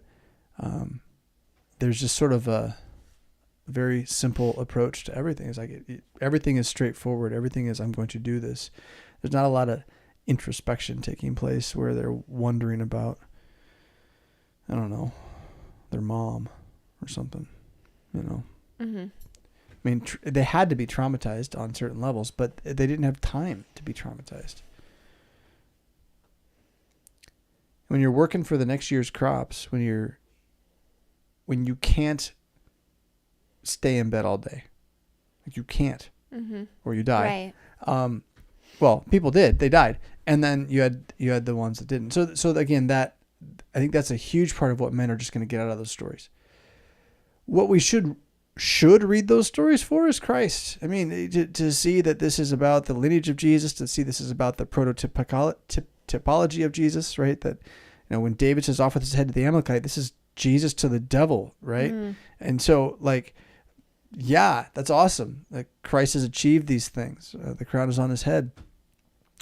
there's just sort of a very simple approach to everything. It's like everything is straightforward. Everything is, I'm going to do this. There's not a lot of introspection taking place where they're wondering about, I don't know, their mom or something, I mean, they had to be traumatized on certain levels, but they didn't have time to be traumatized. When you're working for the next year's crops, when you can't stay in bed all day, like you can't, or you die. Right. Well, people did; they died, and then you had the ones that didn't. So again, I think that's a huge part of what men are just going to get out of those stories. What we should read those stories for is Christ. I mean, to see that this is about the lineage of Jesus, to see this is about the typology of Jesus, right? That, when David says off with his head to the Amalekite, this is Jesus to the devil, right? And so, like, yeah, that's awesome. That Christ has achieved these things. The crown is on his head.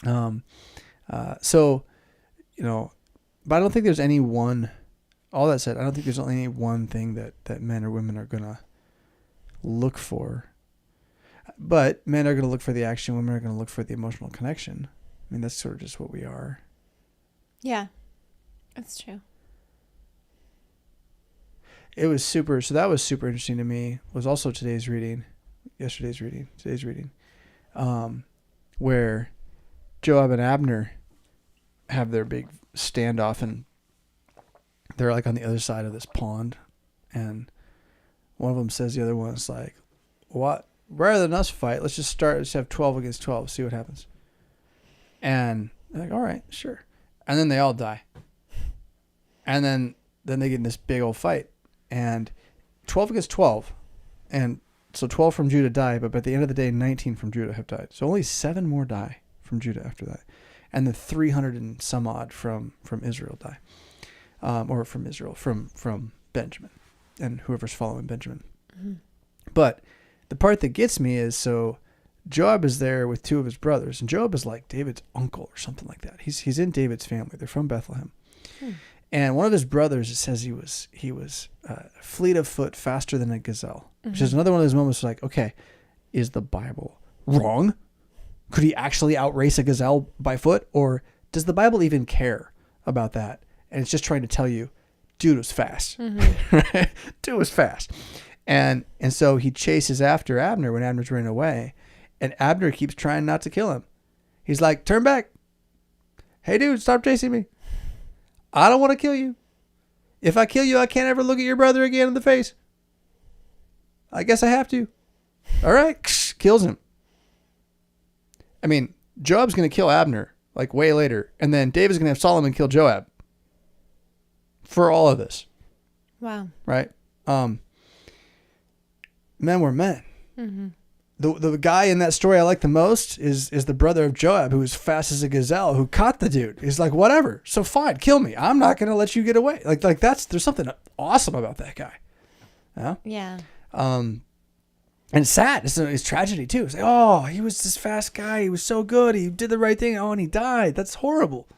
So, but I don't think there's any one, all that said, I don't think there's only any one thing that men or women are going to look for. But men are going to look for the action. Women are going to look for the emotional connection. I mean, that's sort of just what we are. Yeah, that's true. It was super. So that was super interesting to me. Was also today's reading, where Joab and Abner have their big standoff, and they're like on the other side of this pond, and one of them says the other one's like, "What? Rather than us fight, let's just have 12 against 12, see what happens." And they're like, "All right, sure." And then they all die, and then they get in this big old fight. And 12 against 12. And so 12 from Judah die, but by the end of the day, 19 from Judah have died. So only 7 more die from Judah after that. And the 300 and some odd from Israel die. Or from Israel, from Benjamin and whoever's following Benjamin. Mm-hmm. But the part that gets me is, so Joab is there with 2 of his brothers. And Joab is like David's uncle or something like that. He's in David's family. They're from Bethlehem. And one of his brothers, it says he was fleet of foot, faster than a gazelle, which is another one of those moments like, okay, is the Bible wrong? Could he actually outrace a gazelle by foot? Or does the Bible even care about that? And it's just trying to tell you, dude was fast. Right? Dude was fast. And so he chases after Abner when Abner's running away. And Abner keeps trying not to kill him. He's like, turn back. Hey, dude, stop chasing me. I don't want to kill you. If I kill you, I can't ever look at your brother again in the face. I guess I have to. All right. Kills him. I mean, Joab's going to kill Abner like way later. And then David's going to have Solomon kill Joab. For all of this. Wow. Right? Men were men. Mm-hmm. The guy in that story I like the most is the brother of Joab, who was fast as a gazelle, who caught the dude. He's like, whatever. So fine, kill me. I'm not going to let you get away. Like there's something awesome about that guy. Yeah. And it's sad. It's tragedy too. It's like, oh, he was this fast guy. He was so good. He did the right thing. Oh, and he died. That's horrible.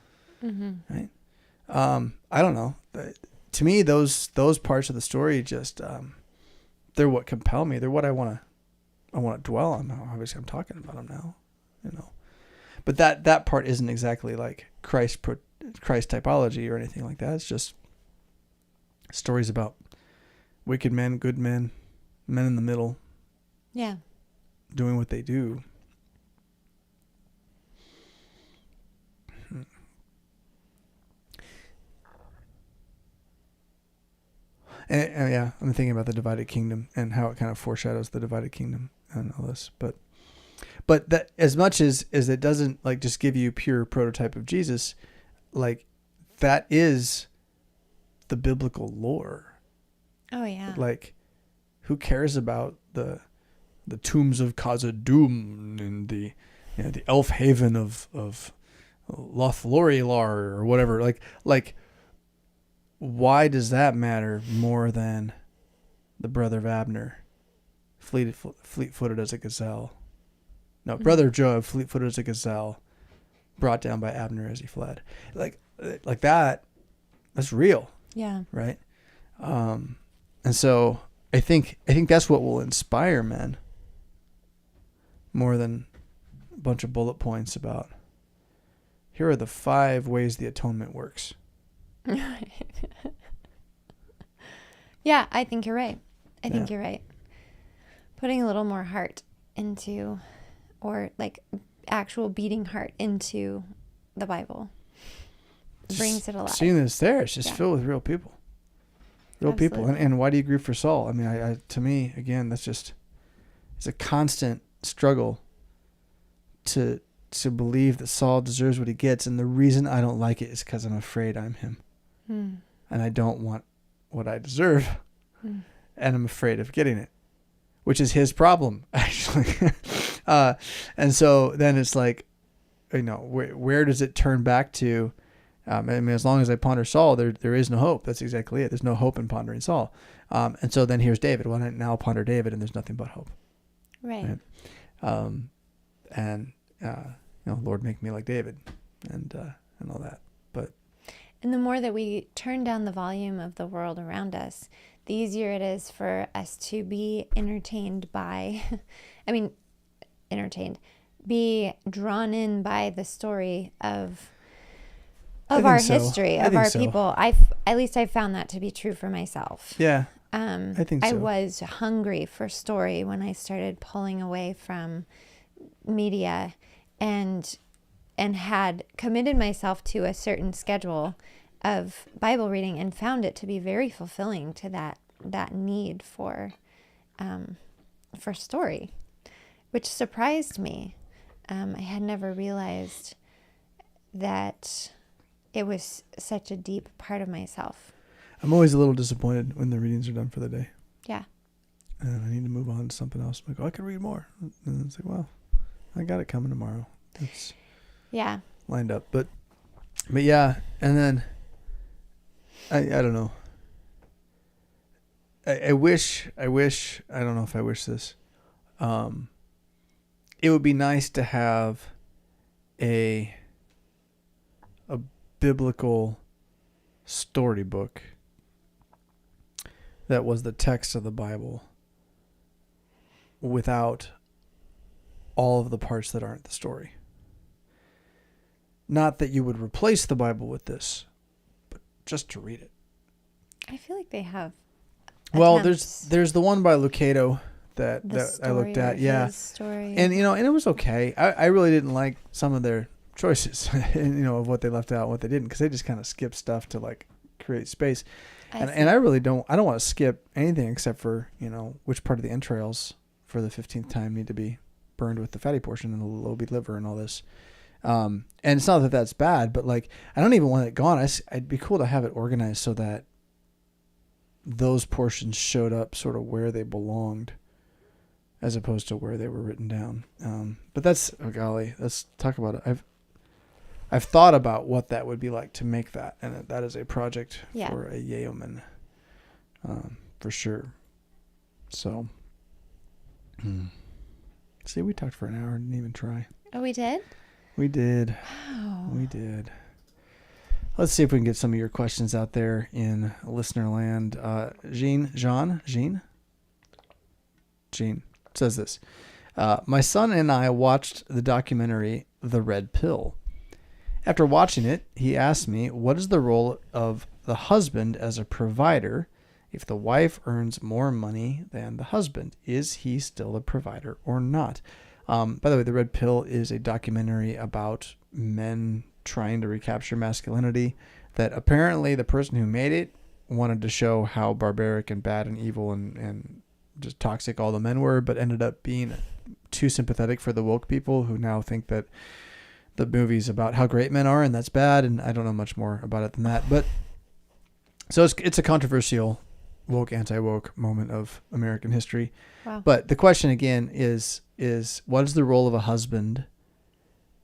Mm-hmm. Right. I don't know. To me, those parts of the story just, they're what compel me. They're what I want to dwell on. Obviously, I'm talking about them now, But that part isn't exactly like Christ typology or anything like that. It's just stories about wicked men, good men, men in the middle. Yeah. Doing what they do. And yeah, I'm thinking about the divided kingdom and how it kind of foreshadows the divided kingdom and all this. But that, as much as it doesn't like just give you pure prototype of Jesus, like that is the biblical lore. Oh yeah. Like, who cares about the tombs of Khazad-dûm and the elf haven of Lothlorielar or whatever? Like. Why does that matter more than the brother of Abner, fleet-footed as a gazelle? No, brother of Joab, fleet-footed as a gazelle, brought down by Abner as he fled. Like that. That's real. Yeah. Right. And so I think that's what will inspire men more than a bunch of bullet points about here are the 5 ways the atonement works. Yeah, I think you're right. You're right. Putting a little more heart into, or like actual beating heart into the Bible brings it alive. Seeing this there, it's just filled with real people. Real Absolutely. People. And why do you grieve for Saul? I mean, I to me, again, that's just, it's a constant struggle to believe that Saul deserves what he gets. And the reason I don't like it is because I'm afraid I'm him. And I don't want what I deserve. And I'm afraid of getting it, which is his problem, actually. And so then it's like, where does it turn back to? I mean, as long as I ponder Saul, there is no hope. That's exactly it. There's no hope in pondering Saul. And so then here's David. Well, I now ponder David, and there's nothing but hope. Right. And Lord, make me like David, and all that. And the more that we turn down the volume of the world around us, the easier it is for us to be entertained by, be drawn in by the story of our history, of our people. At least I found that to be true for myself. Yeah. I think so. I was hungry for story when I started pulling away from media and had committed myself to a certain schedule of Bible reading and found it to be very fulfilling to that need for story, which surprised me. I had never realized that it was such a deep part of myself. I'm always a little disappointed when the readings are done for the day. Yeah. And I need to move on to something else. I'm like, I could read more. And it's like, well, I got it coming tomorrow. It's lined up. But yeah, and then I don't know. I wish, I don't know if I wish this. It would be nice to have a biblical storybook that was the text of the Bible without all of the parts that aren't the story. Not that you would replace the Bible with this, but just to read it. I feel like they have. Well, there's the one by Lucado that I looked at. Yeah. Story. And and it was okay. I really didn't like some of their choices, of what they left out, what they didn't, because they just kind of skipped stuff to like create space. And I really don't want to skip anything except for, which part of the entrails for the 15th time need to be burned with the fatty portion and the lobe liver and all this. And it's not that that's bad, but like, I don't even want it gone. It'd be cool to have it organized so that those portions showed up sort of where they belonged as opposed to where they were written down. But that's, oh golly, let's talk about it. I've thought about what that would be like to make that, and that is a project for a yeoman, for sure. So, see, we talked for an hour and didn't even try. Oh, we did? We did. Wow. We did. Let's see if we can get some of your questions out there in listener land. Jean says this. My son and I watched the documentary The Red Pill. After watching it, he asked me, what is the role of the husband as a provider if the wife earns more money than the husband? Is he still a provider or not? By the way, The Red Pill is a documentary about men trying to recapture masculinity that apparently the person who made it wanted to show how barbaric and bad and evil and just toxic all the men were, but ended up being too sympathetic for the woke people who now think that the movie's about how great men are and that's bad. And I don't know much more about it than that. But so it's a controversial woke, anti-woke moment of American history. Wow. But the question again is what is the role of a husband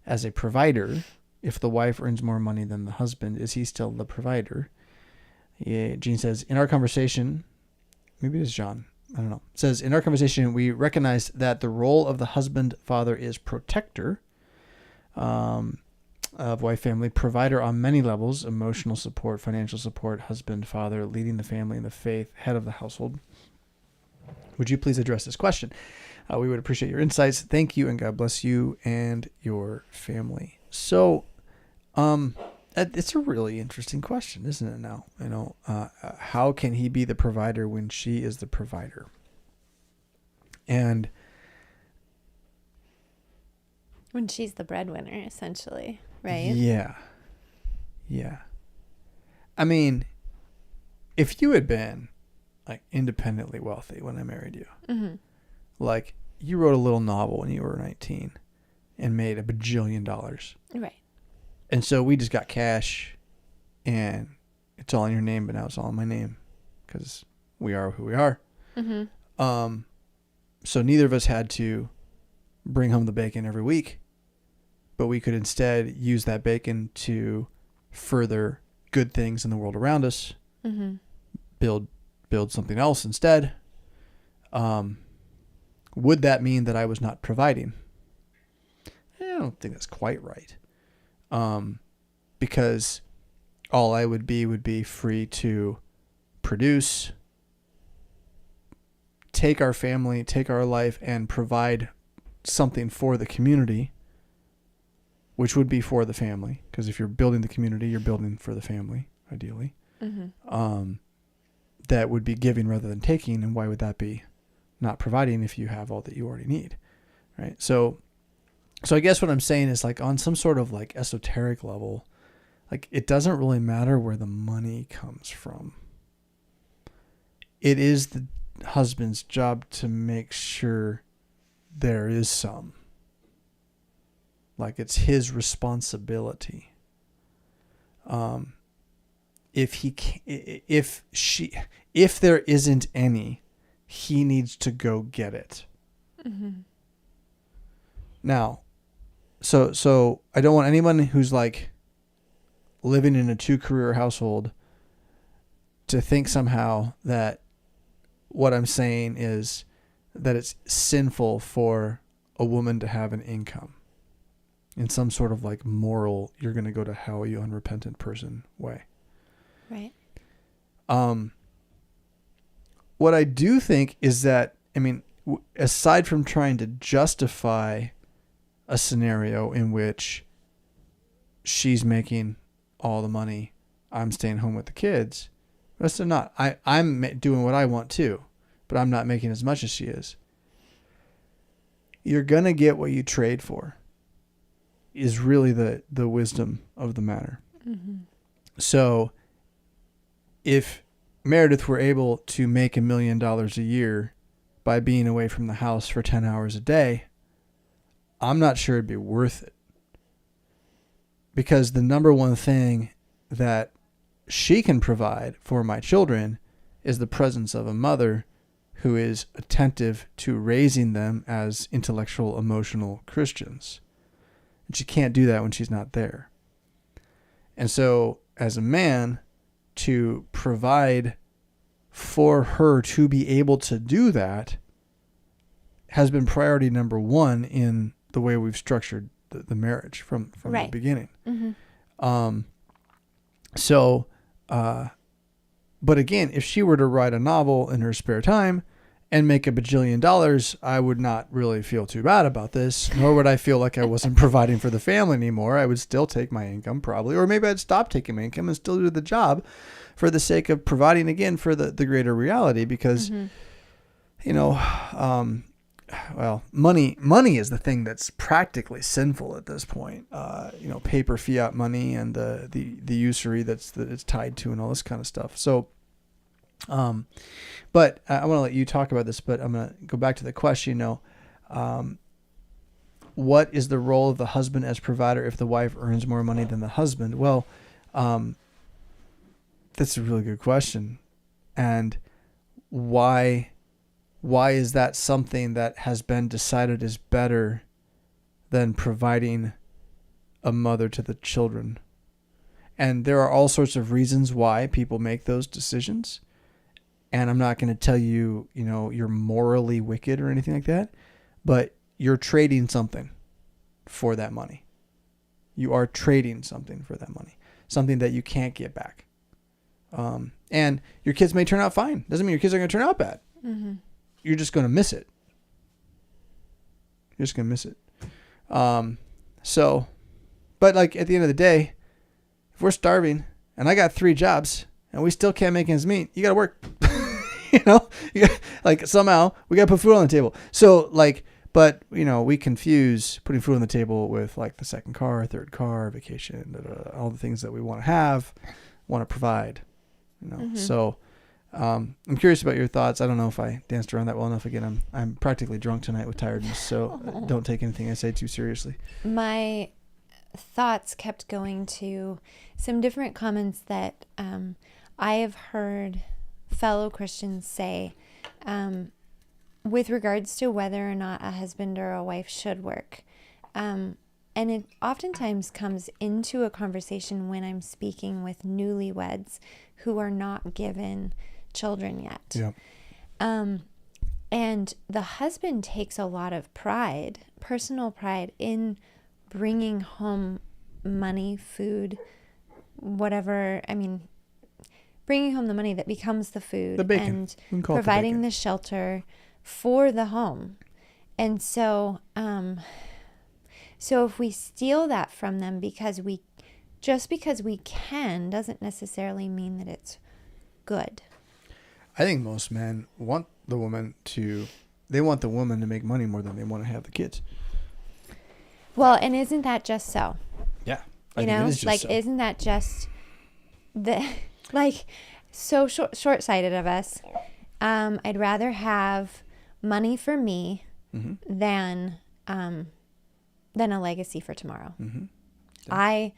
as a provider? If the wife earns more money than the husband, is he still the provider? Yeah, Gene says, in our conversation, maybe it is John, I don't know. It says, in our conversation, we recognize that the role of the husband, father is protector of wife, family, provider on many levels, emotional support, financial support, husband, father, leading the family in the faith, head of the household. Would you please address this question? We would appreciate your insights. Thank you, and God bless you and your family. So, it's a really interesting question, isn't it now? How can he be the provider when she is the provider? And when she's the breadwinner, essentially, right? Yeah. Yeah. I mean, if you had been like independently wealthy when I married you, mm-hmm. like you wrote a little novel when you were 19 and made $1 bajillion. Right. And so we just got cash and it's all in your name, but now it's all in my name because we are who we are. Mm-hmm. So neither of us had to bring home the bacon every week, but we could instead use that bacon to further good things in the world around us, mm-hmm. build something else instead, would that mean that I was not providing? I don't think that's quite right. Because all I would be free to produce, take our family, take our life, and provide something for the community, which would be for the family. Because if you're building the community, you're building for the family, ideally. Mm-hmm. That would be giving rather than taking. And why would that be not providing if you have all that you already need? Right. So I guess what I'm saying is, like, on some sort of like esoteric level, like, it doesn't really matter where the money comes from. It is the husband's job to make sure there is some. Like, it's his responsibility. If there isn't any, he needs to go get it. Mm-hmm. Now, so I don't want anyone who's like living in a 2-career household to think somehow that what I'm saying is that it's sinful for a woman to have an income in some sort of like moral, you're going to go to hell, you unrepentant person way. Right. What I do think is that, I mean, aside from trying to justify a scenario in which she's making all the money, I'm staying home with the kids, rest of not. I'm doing what I want too, but I'm not making as much as she is. You're going to get what you trade for, is really the wisdom of the matter. Mm-hmm. So if Meridith were able to make $1 million a year by being away from the house for 10 hours a day, I'm not sure it'd be worth it. Because the number one thing that she can provide for my children is the presence of a mother who is attentive to raising them as intellectual, emotional Christians. And she can't do that when she's not there. And so, as a man, to provide for her to be able to do that has been priority number one in the way we've structured the marriage from right. the beginning. Mm-hmm. But again, if she were to write a novel in her spare time and make $1 bajillion, I would not really feel too bad about this, nor would I feel like I wasn't providing for the family anymore. I would still take my income probably, or maybe I'd stop taking my income and still do the job for the sake of providing again for the greater reality, because, mm-hmm. Well, money is the thing that's practically sinful at this point. Paper fiat money and the usury that it's tied to and all this kind of stuff. So, but I want to let you talk about this, but I'm going to go back to the question, what is the role of the husband as provider if the wife earns more money than the husband? Well, that's a really good question. And why is that something that has been decided is better than providing a mother to the children? And there are all sorts of reasons why people make those decisions. And I'm not going to tell you, you're morally wicked or anything like that, but you're trading something for that money. You are trading something for that money, something that you can't get back. And your kids may turn out fine. Doesn't mean your kids are going to turn out bad. Mm-hmm. You're just going to miss it. But like at the end of the day, if we're starving and I got 3 jobs and we still can't make ends meet, you got to work. Somehow we got to put food on the table. So but we confuse putting food on the table with like the second car, third car, vacation, all the things that we want to have, want to provide, Mm-hmm. So, I'm curious about your thoughts. I don't know if I danced around that well enough. Again, I'm practically drunk tonight with tiredness, so don't take anything I say too seriously. My thoughts kept going to some different comments that I have heard fellow Christians say with regards to whether or not a husband or a wife should work. and it oftentimes comes into a conversation when I'm speaking with newlyweds who are not given children yet. Yeah. And the husband takes a lot of pride, personal pride, in bringing home money, food, whatever. I mean, bringing home the money that becomes the food, the bacon. And providing the shelter for the home. And so, so if we steal that from them because we can, doesn't necessarily mean that it's good. I think most men want the woman to make money more than they want to have the kids. Well, and isn't that just so? Yeah. Isn't that just so short-sighted of us? I'd rather have money for me than a legacy for tomorrow. Yeah.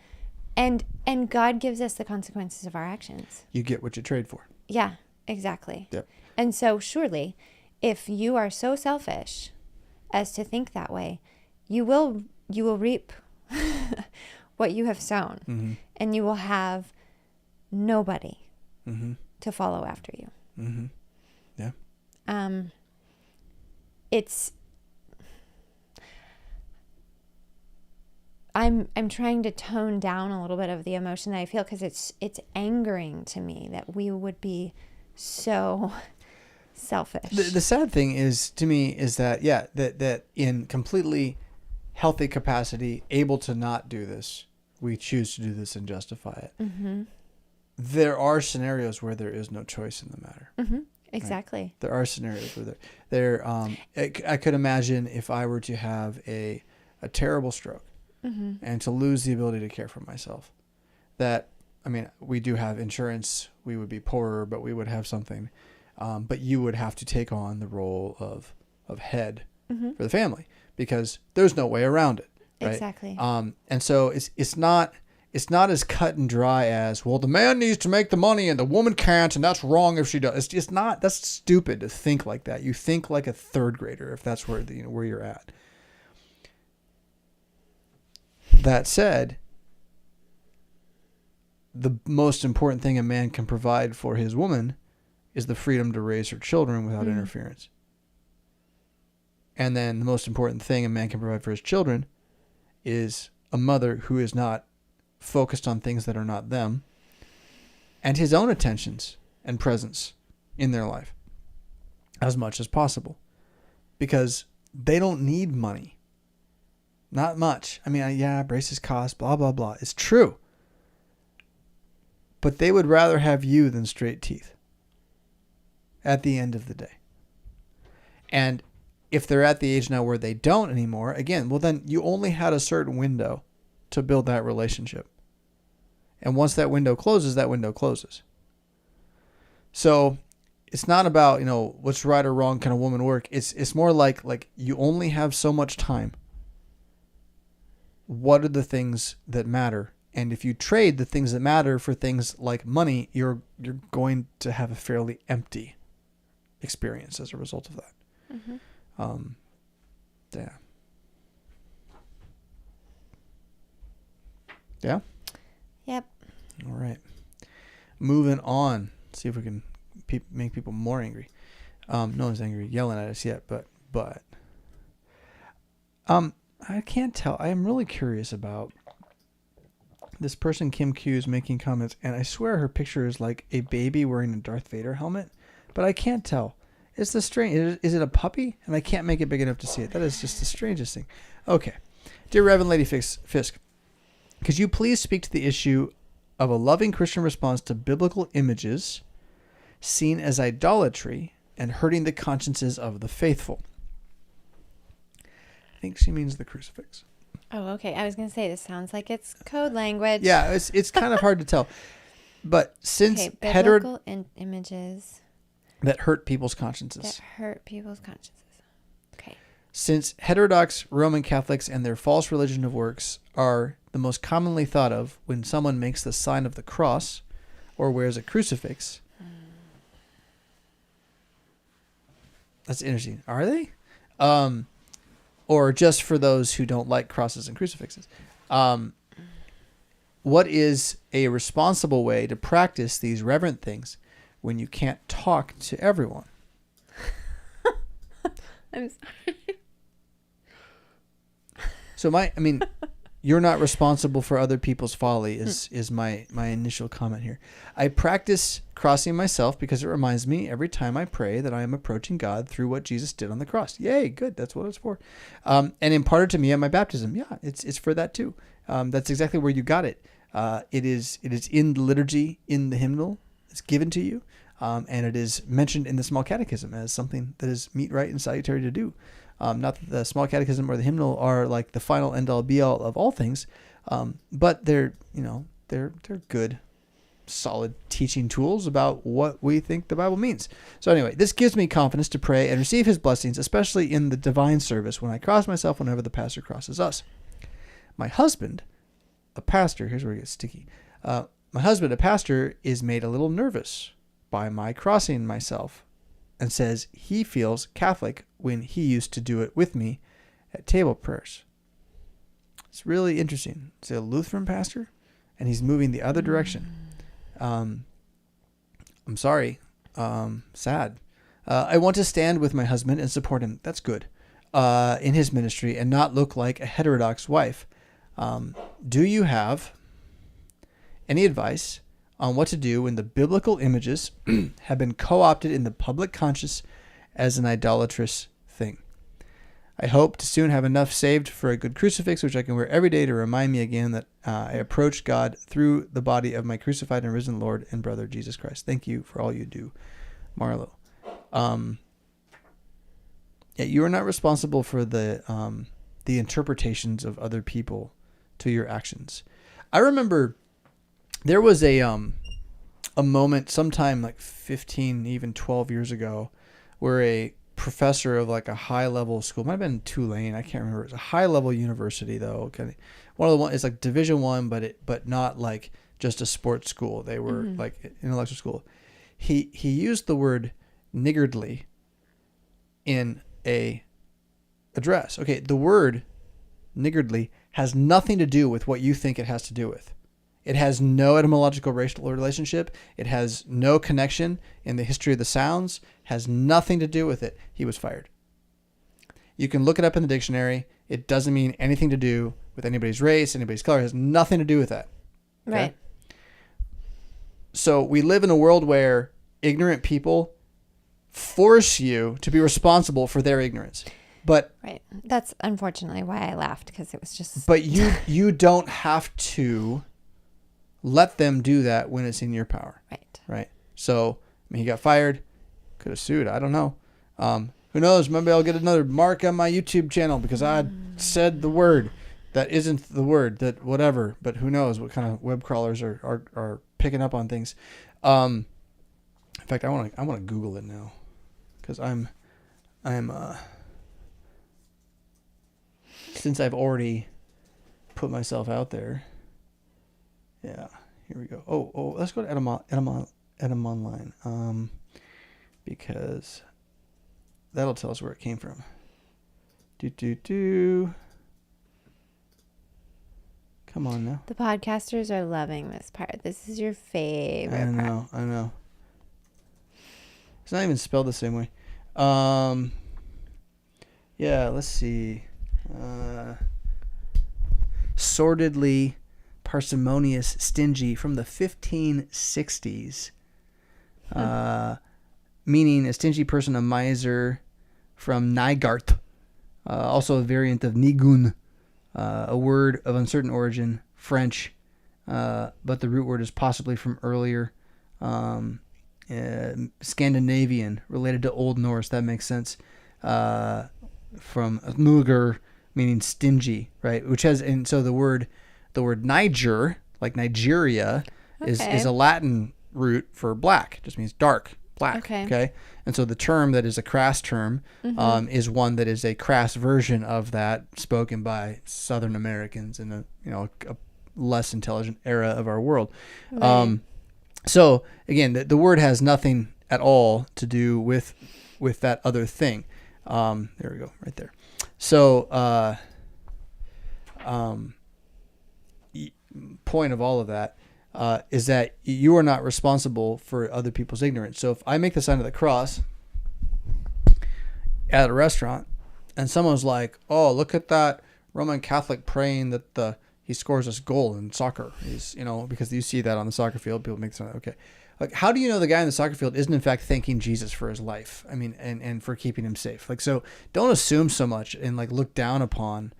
And God gives us the consequences of our actions. You get what you trade for. Yeah, exactly. Yep. And so surely, if you are so selfish as to think that way, you will reap what you have sown, and you will have nobody to follow after you. Yeah. I'm trying to tone down a little bit of the emotion that I feel, because it's angering to me that we would be so selfish. The sad thing is, to me, is that that in completely healthy capacity, able to not do this, we choose to do this and justify it. There are scenarios where there is no choice in the matter. Exactly. Right? There are scenarios where there I could imagine if I were to have a terrible stroke and to lose the ability to care for myself. That, I mean, we do have insurance. We would be poorer, but we would have something. But you would have to take on the role of head for the family, because there's no way around it. Right? Exactly. And so it's not as cut and dry as, well, the man needs to make the money and the woman can't, and that's wrong if she does. It's just not. That's stupid to think like that. You think like a third grader if that's where where you're at. That said, the most important thing a man can provide for his woman is the freedom to raise her children without interference. And then the most important thing a man can provide for his children is a mother who is not focused on things that are not them, and his own attentions and presence in their life as much as possible, because they don't need money. Not much. I mean, braces cost, blah, blah, blah. It's true. But they would rather have you than straight teeth at the end of the day. And if they're at the age now where they don't anymore, again, well, then you only had a certain window to build that relationship. And once that window closes, that window closes. So it's not about, what's right or wrong, can a woman work? It's more like you only have so much time. What are the things that matter? And if you trade the things that matter for things like money, you're going to have a fairly empty experience as a result of that. Yeah. Yeah? Yep. All right. Moving on. See if we can make people more angry. No one's angry yelling at us yet, but I can't tell. I am really curious about this person, Kim Q's, making comments, and I swear her picture is like a baby wearing a Darth Vader helmet, but I can't tell. It's the strange. Is it a puppy? And I can't make it big enough to see it. That is just the strangest thing. Okay. Dear Reverend Lady Fisk, could you please speak to the issue of a loving Christian response to biblical images seen as idolatry and hurting the consciences of the faithful? I think she means the crucifix. Oh, okay. I was going to say, this sounds like it's code language. Yeah, it's kind of hard to tell. But since biblical images that hurt people's consciences. Okay. Since heterodox Roman Catholics and their false religion of works are the most commonly thought of when someone makes the sign of the cross or wears a crucifix. That's interesting. Are they? or just for those who don't like crosses and crucifixes. What is a responsible way to practice these reverent things when you can't talk to everyone? I'm sorry. So you're not responsible for other people's folly is my initial comment here. I practice crossing myself because it reminds me every time I pray that I am approaching God through what Jesus did on the cross. Yay, good. That's what it's for. And imparted to me at my baptism. Yeah, it's for that too. That's exactly where you got it. It is in the liturgy, in the hymnal. It's given to you. And it is mentioned in the small catechism as something that is meet, right, and salutary to do. Not that the small catechism or the hymnal are like the final end all be all of all things, but they're good, solid teaching tools about what we think the Bible means. So anyway, this gives me confidence to pray and receive his blessings, especially in the divine service when I cross myself whenever the pastor crosses us. My husband, a pastor, here's where it gets sticky. My husband, a pastor, is made a little nervous by my crossing myself and says he feels Catholic when he used to do it with me at table prayers. It's really interesting. It's a Lutheran pastor, and he's moving the other direction. I'm sorry. Sad. I want to stand with my husband and support him. That's good. In his ministry and not look like a heterodox wife. Do you have any advice on what to do when the biblical images have been co-opted in the public conscience as an idolatrous thing? I hope to soon have enough saved for a good crucifix, which I can wear every day to remind me again that I approach God through the body of my crucified and risen Lord and brother, Jesus Christ. Thank you for all you do, Marlo. You are not responsible for the interpretations of other people to your actions. I remember there was a moment sometime like 15, even 12 years ago, where a professor of like a high level school, might have been Tulane, I can't remember. It's a high level university though. One of the one is like Division I, but not like just a sports school. They were like intellectual school. He used the word niggardly in a address. Okay, the word niggardly has nothing to do with what you think it has to do with. It has no etymological racial relationship. It has no connection in the history of the sounds. Has nothing to do with it. He was fired. You can look it up in the dictionary. It doesn't mean anything to do with anybody's race, anybody's color. It has nothing to do with that. Okay? Right. So we live in a world where ignorant people force you to be responsible for their ignorance. But right. That's unfortunately why I laughed, because it was just... But you don't have to let them do that when it's in your power. Right. So, he got fired. Could have sued. I don't know. Who knows? Maybe I'll get another mark on my YouTube channel because I said the word that isn't the word, that whatever. But who knows what kind of web crawlers are picking up on things. In fact, I want to Google it now because I'm since I've already put myself out there. Yeah, here we go. Oh, let's go to Edom Online, because that'll tell us where it came from. Come on now. The podcasters are loving this part. This is your favorite part. I know. It's not even spelled the same way. Yeah, let's see. Sordidly parsimonious, stingy, from the 1560s. Meaning a stingy person, a miser, from Nygarth. Also a variant of nigun, a word of uncertain origin, French, but the root word is possibly from earlier Scandinavian, related to Old Norse. That makes sense. From nuger, meaning stingy, right? Which has, and so the word Niger, like Nigeria, is a Latin root for black. Just means dark, black. Okay. And so the term that is a crass term is one that is a crass version of that, spoken by Southern Americans in a less intelligent era of our world. Right. So again, the word has nothing at all to do with that other thing. There we go, right there. So, point of all of that is that you are not responsible for other people's ignorance. So if I make the sign of the cross at a restaurant and someone's like, oh, look at that Roman Catholic praying that he scores this goal in soccer. He's, because you see that on the soccer field, people make the sign, okay. Like, how do you know the guy in the soccer field isn't in fact thanking Jesus for his life? I mean, and for keeping him safe. Like, so don't assume so much and like look down upon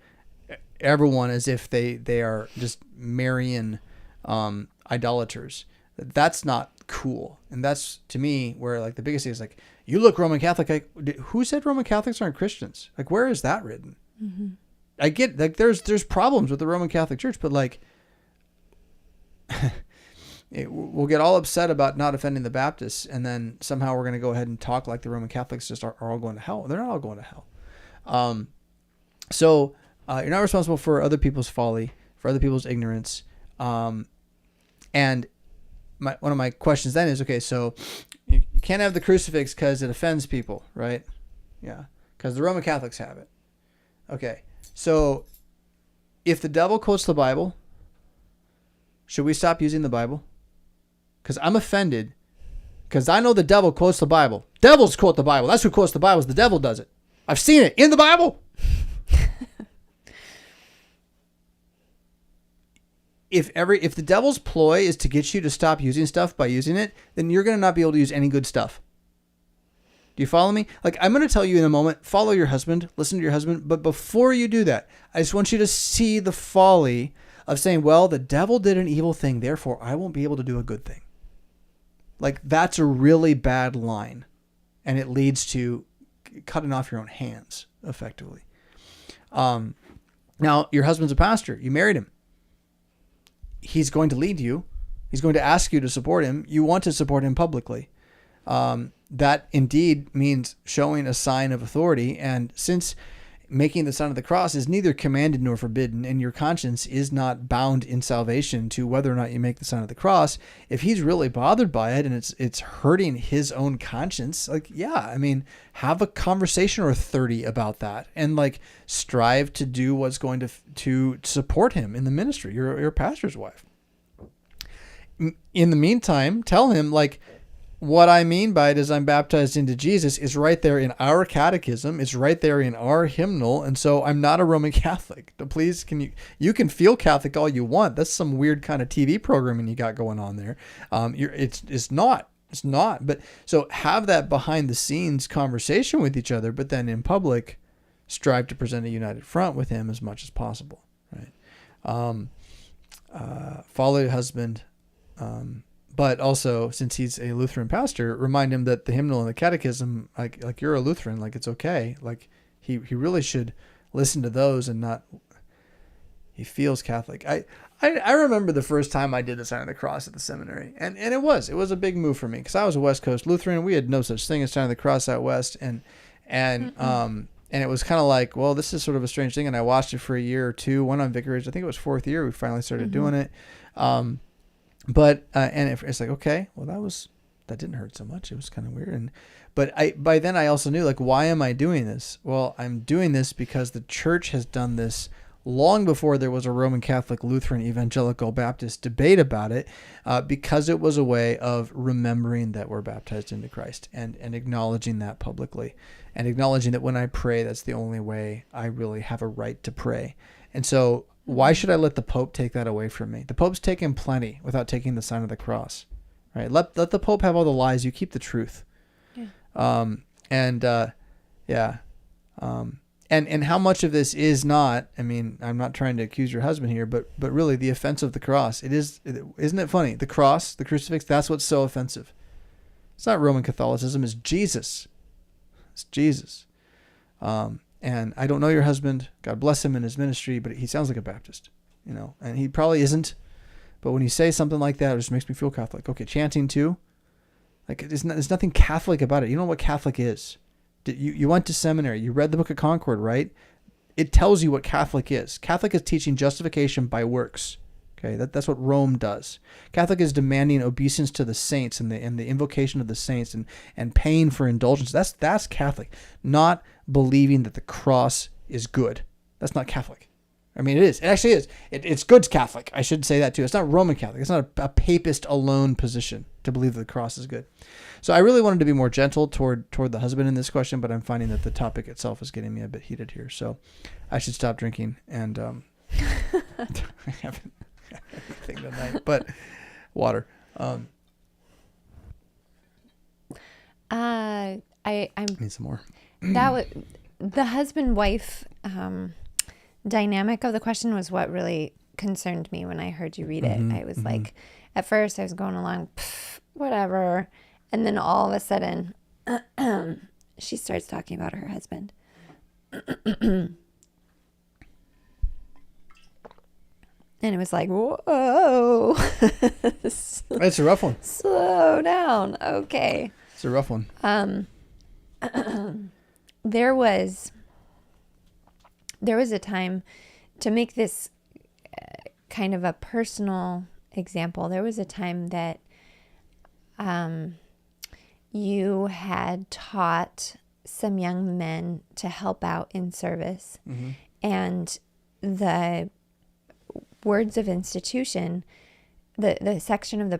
everyone as if they are just Marian idolaters. That's not cool. And that's, to me, where like the biggest thing is like, you look Roman Catholic. Like, who said Roman Catholics aren't Christians? Like, where is that written? Mm-hmm. I get like there's problems with the Roman Catholic Church, but like we'll get all upset about not offending the Baptists, and then somehow we're going to go ahead and talk like the Roman Catholics just are all going to hell. They're not all going to hell. So you're not responsible for other people's folly, for other people's ignorance. And one of my questions then is, okay, so you can't have the crucifix because it offends people, right? Yeah, because the Roman Catholics have it. Okay, so if the devil quotes the Bible, should we stop using the Bible? Because I'm offended because I know the devil quotes the Bible. Devils quote the Bible. That's who quotes the Bible. The devil does it. I've seen it in the Bible. If the devil's ploy is to get you to stop using stuff by using it, then you're going to not be able to use any good stuff. Do you follow me? Like, I'm going to tell you in a moment, follow your husband, listen to your husband. But before you do that, I just want you to see the folly of saying, well, the devil did an evil thing, therefore I won't be able to do a good thing. Like, that's a really bad line. And it leads to cutting off your own hands, effectively. Now, your husband's a pastor. You married him. He's going to lead you. He's going to ask you to support him. You want to support him publicly. That indeed means showing a sign of authority. And since making the sign of the cross is neither commanded nor forbidden, and your conscience is not bound in salvation to whether or not you make the sign of the cross, if he's really bothered by it and it's hurting his own conscience, like, yeah, I mean, have a conversation or 30 about that, and like strive to do what's going to support him in the ministry. You're a pastor's wife. In the meantime, tell him, like, what I mean by it is I'm baptized into Jesus is right there in our catechism. It's right there in our hymnal. And so I'm not a Roman Catholic. Please, you can feel Catholic all you want. That's some weird kind of TV programming you got going on there. It's not. But so have that behind the scenes conversation with each other, but then in public, strive to present a united front with him as much as possible. Right. Follow your husband. But also, since he's a Lutheran pastor, remind him that the hymnal and the catechism, like you're a Lutheran, like it's okay. Like he really should listen to those and not. He feels Catholic. I remember the first time I did the sign of the cross at the seminary, and it was a big move for me because I was a West Coast Lutheran. We had no such thing as sign of the cross out west, and it was kind of like, well, this is sort of a strange thing. And I watched it for a year or two. Went on vicarage. I think it was fourth year we finally started doing it. But it's like, okay, well, that didn't hurt so much. It was kind of weird. But by then I also knew, like, why am I doing this? Well, I'm doing this because the church has done this long before there was a Roman Catholic, Lutheran, Evangelical, Baptist debate about it, because it was a way of remembering that we're baptized into Christ and acknowledging that publicly and acknowledging that when I pray, that's the only way I really have a right to pray. And so why should I let the Pope take that away from me? The Pope's taken plenty without taking the sign of the cross, right? Let the Pope have all the lies. You keep the truth. Yeah. And how much of this is not, I mean, I'm not trying to accuse your husband here, but really the offense of the cross, isn't it funny? The cross, the crucifix, that's what's so offensive. It's not Roman Catholicism, it's Jesus. It's Jesus. And I don't know your husband. God bless him in his ministry, but he sounds like a Baptist, and he probably isn't. But when you say something like that, it just makes me feel Catholic. Okay, chanting too. Like, there's nothing Catholic about it. You know what Catholic is. You went to seminary. You read the Book of Concord, right? It tells you what Catholic is. Catholic is teaching justification by works. Okay, that's what Rome does. Catholic is demanding obeisance to the saints and the invocation of the saints and paying for indulgence. That's Catholic, not believing that the cross is good. That's not Catholic. I mean, it is. It actually is. It's good Catholic. I should say that too. It's not Roman Catholic. It's not a papist alone position to believe that the cross is good. So I really wanted to be more gentle toward the husband in this question, but I'm finding that the topic itself is getting me a bit heated here. So I should stop drinking and I haven't anything tonight, but water. I need some more. That was the husband-wife dynamic of the question was what really concerned me when I heard you read it. I was like, at first I was going along, whatever, and then all of a sudden, she starts talking about her husband. And it was like, whoa. It's a rough one. Slow down. Okay. It's a rough one. There was a time, to make this kind of a personal example, there was a time that you had taught some young men to help out in service. And the words of institution, the section of the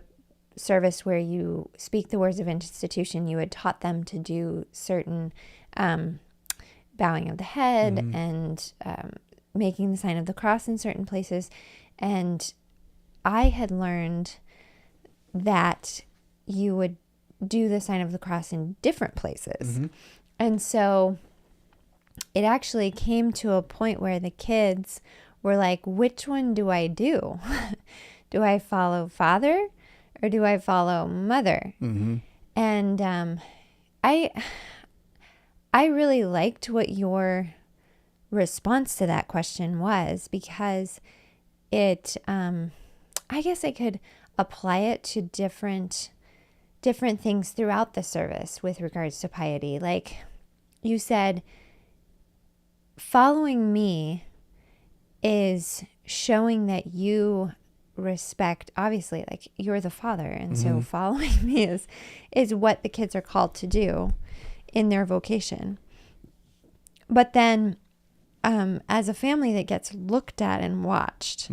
service where you speak the words of institution, you had taught them to do certain bowing of the head and making the sign of the cross in certain places. And I had learned that you would do the sign of the cross in different places. And so it actually came to a point where the kids were like, which one do I do? Do I follow Father or do I follow Mother? And I really liked what your response to that question was, because it, I guess I could apply it to different things throughout the service with regards to piety. Like you said, following me is showing that you respect, obviously, like you're the father. And so following me is what the kids are called to do in their vocation. But then as a family that gets looked at and watched,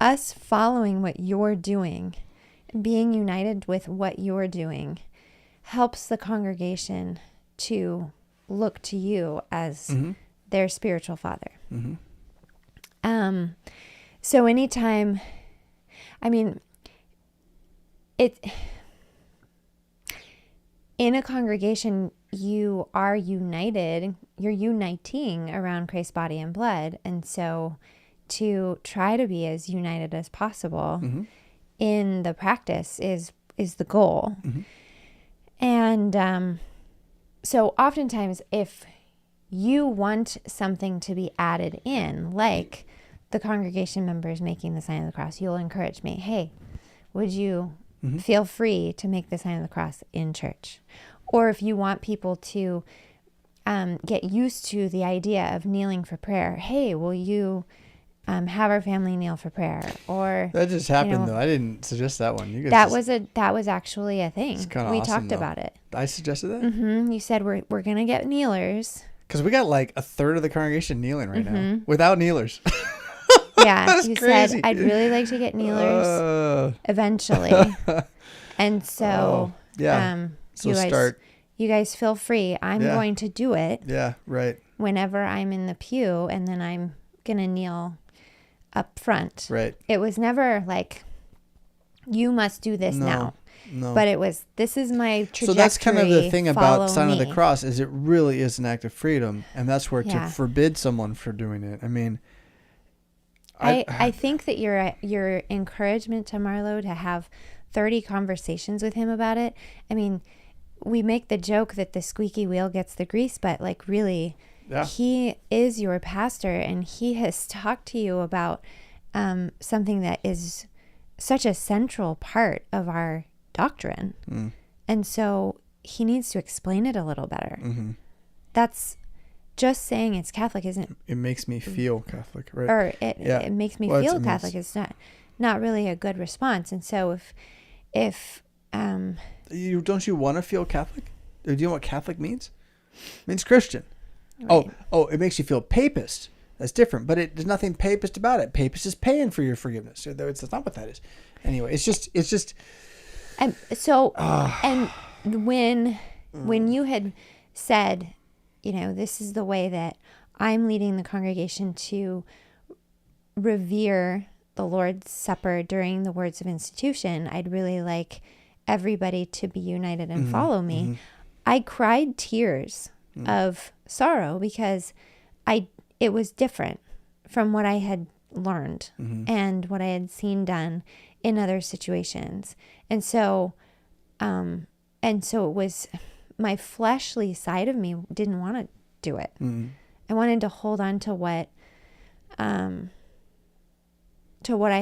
us following what you're doing, being united with what you're doing, helps the congregation to look to you as their spiritual father. So anytime, I mean, in a congregation, you are united, you're uniting around Christ's body and blood. And so to try to be as united as possible in the practice is the goal. And so oftentimes, if you want something to be added in, like the congregation members making the sign of the cross, you'll encourage me, hey, would you feel free to make the sign of the cross in church? Or if you want people to get used to the idea of kneeling for prayer, hey, will you have our family kneel for prayer? Or that just happened, though. I didn't suggest that one. You guys that was actually a thing. We talked about it. I suggested that. You said we're gonna get kneelers. Because we got like a third of the congregation kneeling right now without kneelers. Yeah, you crazy. Said, I'd really like to get kneelers eventually. And so, so you guys feel free. I'm going to do it. Yeah, right. Whenever I'm in the pew, and then I'm going to kneel up front. Right. It was never like, you must do this now. No. But it was, this is my trajectory. So that's kind of the thing about sign of the me. cross, is it really is an act of freedom. And that's where to forbid someone from doing it. I mean, I think that your encouragement to Marlo to have 30 conversations with him about it. I mean, we make the joke that the squeaky wheel gets the grease, but like really, he is your pastor, and he has talked to you about something that is such a central part of our doctrine. And so he needs to explain it a little better. That's just saying it's Catholic isn't. It makes me feel Catholic, right? Or it makes me feel Catholic. It's not really a good response. And so if don't you want to feel Catholic? Do you know what Catholic means? It means Christian. Right. Oh, it makes you feel papist. That's different, but there's nothing papist about it. Papist is paying for your forgiveness. That's not what that is. Anyway, it's just. And when you had said, this is the way that I'm leading the congregation to revere the Lord's Supper during the words of institution, I'd really like everybody to be united and follow me. Mm-hmm. I cried tears of sorrow because it was different from what I had learned and what I had seen done in other situations. And so it was my fleshly side of me didn't want to do it. Mm-hmm. I wanted to hold on to what I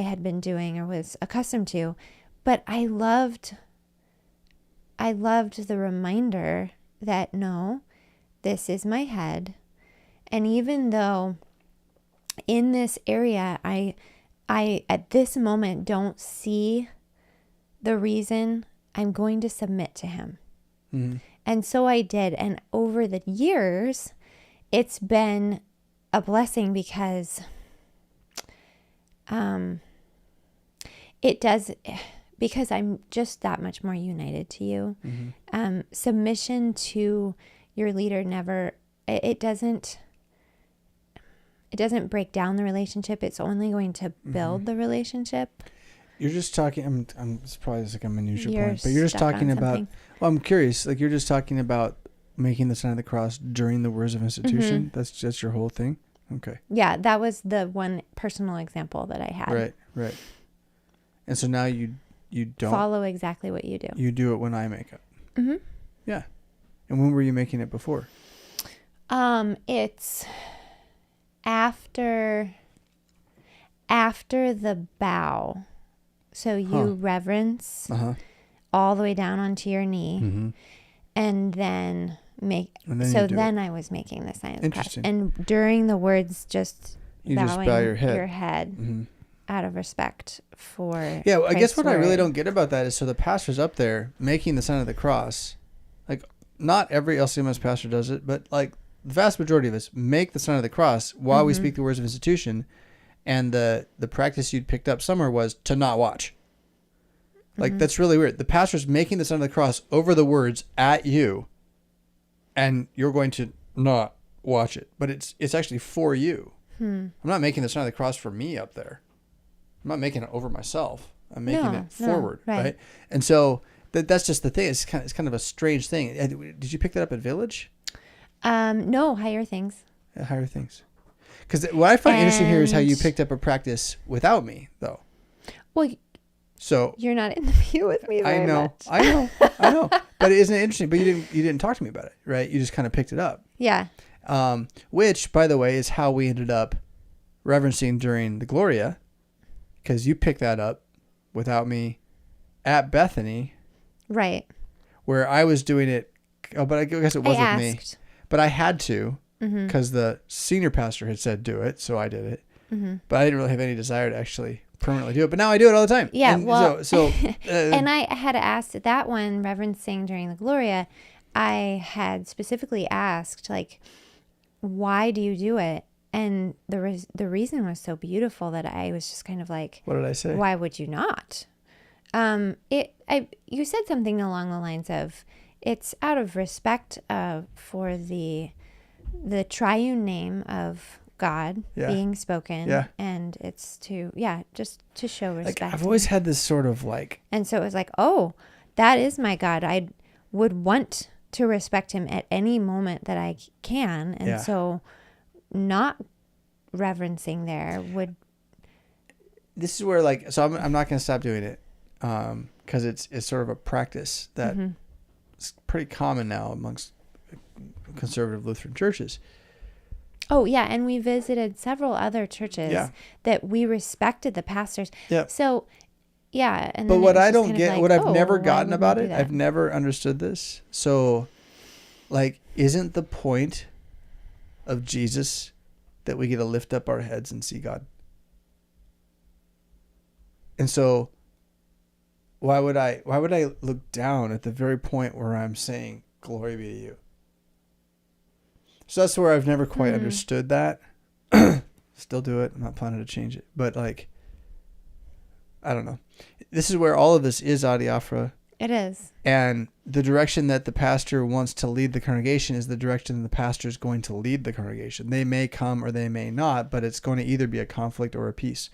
had been doing or was accustomed to, but I loved the reminder that no, this is my head. And even though in this area, I at this moment don't see the reason, I'm going to submit to him. Mm-hmm. And so I did. And over the years, it's been a blessing because because I'm just that much more united to you. Mm-hmm. Submission to your leader it doesn't break down the relationship. It's only going to build the relationship. You're just talking, it's probably just like a minutia point, but you're just talking about, well, I'm curious, like you're just talking about making the sign of the cross during the words of institution. Mm-hmm. That's your whole thing. Okay. Yeah. That was the one personal example that I had. Right. And so now you don't follow exactly what you do. You do it when I make it. Mm-hmm. Yeah. And when were you making it before? It's after the bow. So you reverence all the way down onto your knee, and then then I was making the sign of the cross. And during the words, you bowing just bow your head out of respect for Christ's I guess what I really don't get about that is, so the pastor's up there making the sign of the cross. Like, not every LCMS pastor does it, but like the vast majority of us make the sign of the cross while we speak the words of institution. And the practice you'd picked up somewhere was to not watch. Like, that's really weird. The pastor's making the sign of the cross over the words at you, and you're going to not watch it. But it's actually for you. I'm not making the sign of the cross for me up there. I'm not making it over myself. I'm making it forward, right? And so that's just the thing. It's kind of a strange thing. Did you pick that up at Village? No, Higher Things. Higher Things. Because what I find interesting here is how you picked up a practice without me, though. Well, so you're not in the pew with me very much. I know. But isn't it interesting? But you didn't talk to me about it, right? You just kind of picked it up. Yeah. Which, by the way, is how we ended up reverencing during the Gloria, because you picked that up without me at Bethany. Right. Where I was doing it. Oh, but I guess it wasn't me. But I had to. Because the senior pastor had said do it, so I did it. But I didn't really have any desire to actually permanently do it. But now I do it all the time. Yeah, and and I had asked that one, reverencing during the Gloria, I had specifically asked, like, why do you do it? And the reason was so beautiful that I was just kind of like, what did I say? Why would you not? You said something along the lines of, it's out of respect for the triune name of God being spoken, and it's just to show respect. Like, I've always had this sort of like, and so it was like, oh, that is my God. I would want to respect him at any moment that I can, and so not reverencing there would. This is where, like, so I'm not going to stop doing it, because it's sort of a practice that is pretty common now amongst conservative Lutheran churches. Oh yeah, and we visited several other churches that we respected the pastors. Yeah. So and but what I don't get, like, what I've never gotten about it, I've never understood this. So, like, isn't the point of Jesus that we get to lift up our heads and see God. And so why would I look down at the very point where I'm saying, glory be to you? So that's where I've never quite understood that. Still do it. I'm not planning to change it. But like, I don't know. This is where all of this is adiaphora. It is. And the direction that the pastor wants to lead the congregation is the direction that the pastor is going to lead the congregation. They may come or they may not, but it's going to either be a conflict or a peace.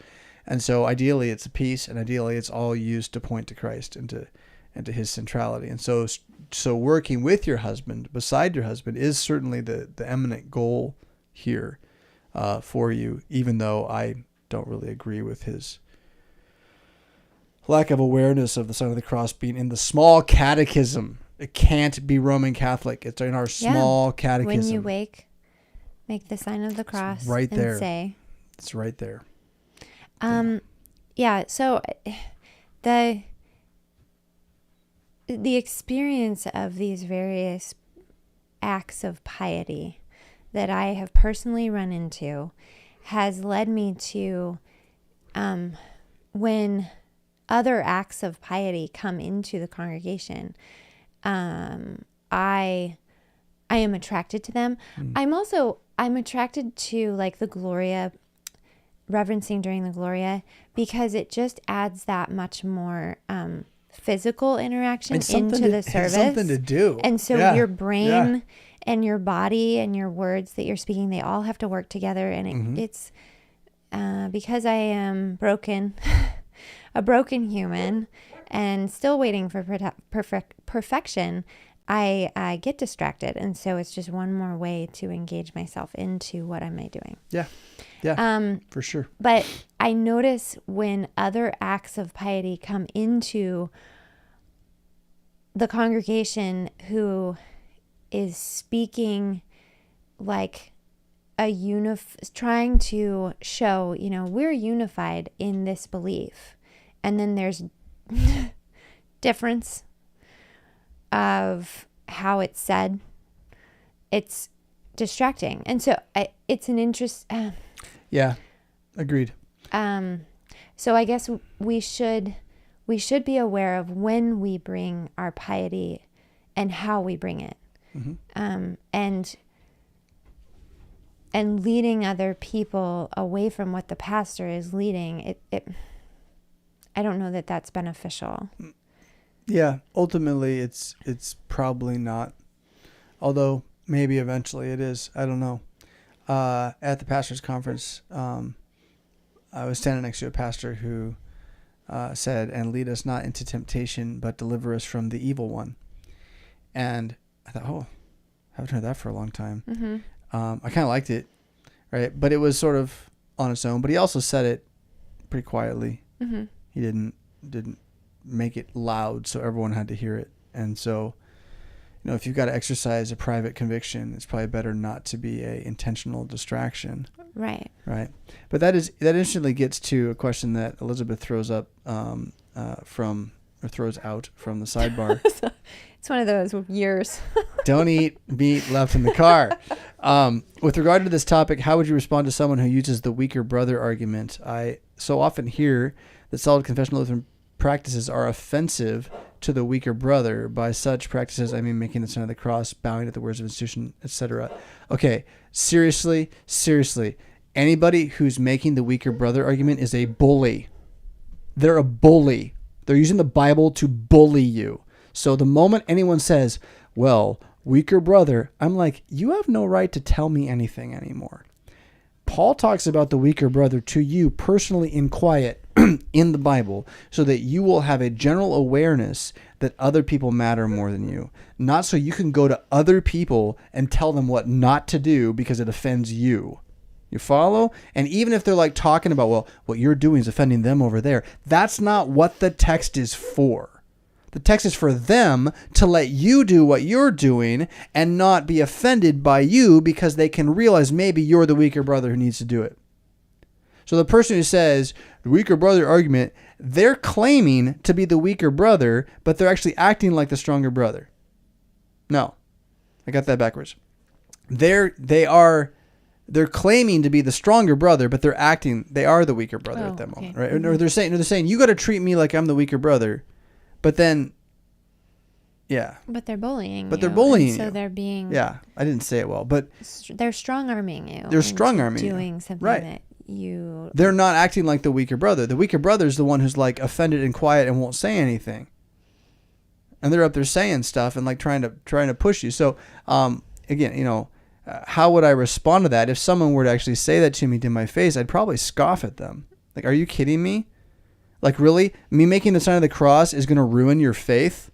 And so ideally it's a peace, and ideally it's all used to point to Christ and to his centrality. And so working with your husband, beside your husband, is certainly the eminent goal here for you, even though I don't really agree with his lack of awareness of the sign of the cross being in the small catechism. It can't be Roman Catholic. It's in our small catechism. When you wake, make the sign of the cross. It's right there. And say. It's right there. Yeah. So the experience of these various acts of piety that I have personally run into has led me to, when other acts of piety come into the congregation, I am attracted to them. I'm attracted to like the Gloria, reverencing during the Gloria, because it just adds that much more physical interaction into the service. Something to do. And so your brain and your body and your words that you're speaking, they all have to work together. And it's because I am broken, a broken human, and still waiting for perfection, I get distracted. And so it's just one more way to engage myself into what am I doing. Yeah. Yeah, for sure. But I notice when other acts of piety come into the congregation who is speaking like trying to show, we're unified in this belief. And then there's difference of how it's said. It's distracting. And so it's an interest. Yeah, agreed. So I guess we should be aware of when we bring our piety and how we bring it, and leading other people away from what the pastor is leading. I don't know that that's beneficial. Yeah, ultimately it's probably not, although maybe eventually it is. I don't know. At the pastor's conference, I was standing next to a pastor who said, "And lead us not into temptation, but deliver us from the evil one." And I thought, I haven't heard that for a long time. I kind of liked it, right? But it was sort of on its own. But he also said it pretty quietly. He didn't make it loud so everyone had to hear it. And so, if you've got to exercise a private conviction, it's probably better not to be a intentional distraction. Right. But that instantly gets to a question that Elizabeth throws out from the sidebar. It's one of those years. Don't eat meat left in the car. With regard to this topic, how would you respond to someone who uses the weaker brother argument? I so often hear that solid confessional Lutheran practices are offensive to the weaker brother. By such practices, I mean making the sign of the cross, bowing at the words of institution, etc. Okay, seriously, anybody who's making the weaker brother argument is a bully. They're a bully. They're using the Bible to bully you. So the moment anyone says, well, weaker brother, I'm like, you have no right to tell me anything anymore. Paul talks about the weaker brother to you personally in quiet in the Bible so that you will have a general awareness that other people matter more than you. Not so you can go to other people and tell them what not to do because it offends you. You follow? And even if they're like talking about, well, what you're doing is offending them over there, that's not what the text is for. The text is for them to let you do what you're doing and not be offended by you because they can realize maybe you're the weaker brother who needs to do it. So the person who says the weaker brother argument, they're claiming to be the weaker brother, but they're actually acting like the stronger brother. No, I got that backwards. They are they're claiming to be the stronger brother, but they are the weaker brother at that moment, right? Or they're saying, you got to treat me like I'm the weaker brother, but then, yeah. But they're bullying you. But they're bullying you. So they're being. Yeah, I didn't say it well, but. They're strong-arming you. They're strong-arming you. Doing something that you. They're not acting like the weaker brother. The weaker brother is the one who's like offended and quiet and won't say anything. And they're up there saying stuff and like trying to push you. So, again, how would I respond to that? If someone were to actually say that to me to my face, I'd probably scoff at them. Like, are you kidding me? Like, really? Me making the sign of the cross is going to ruin your faith?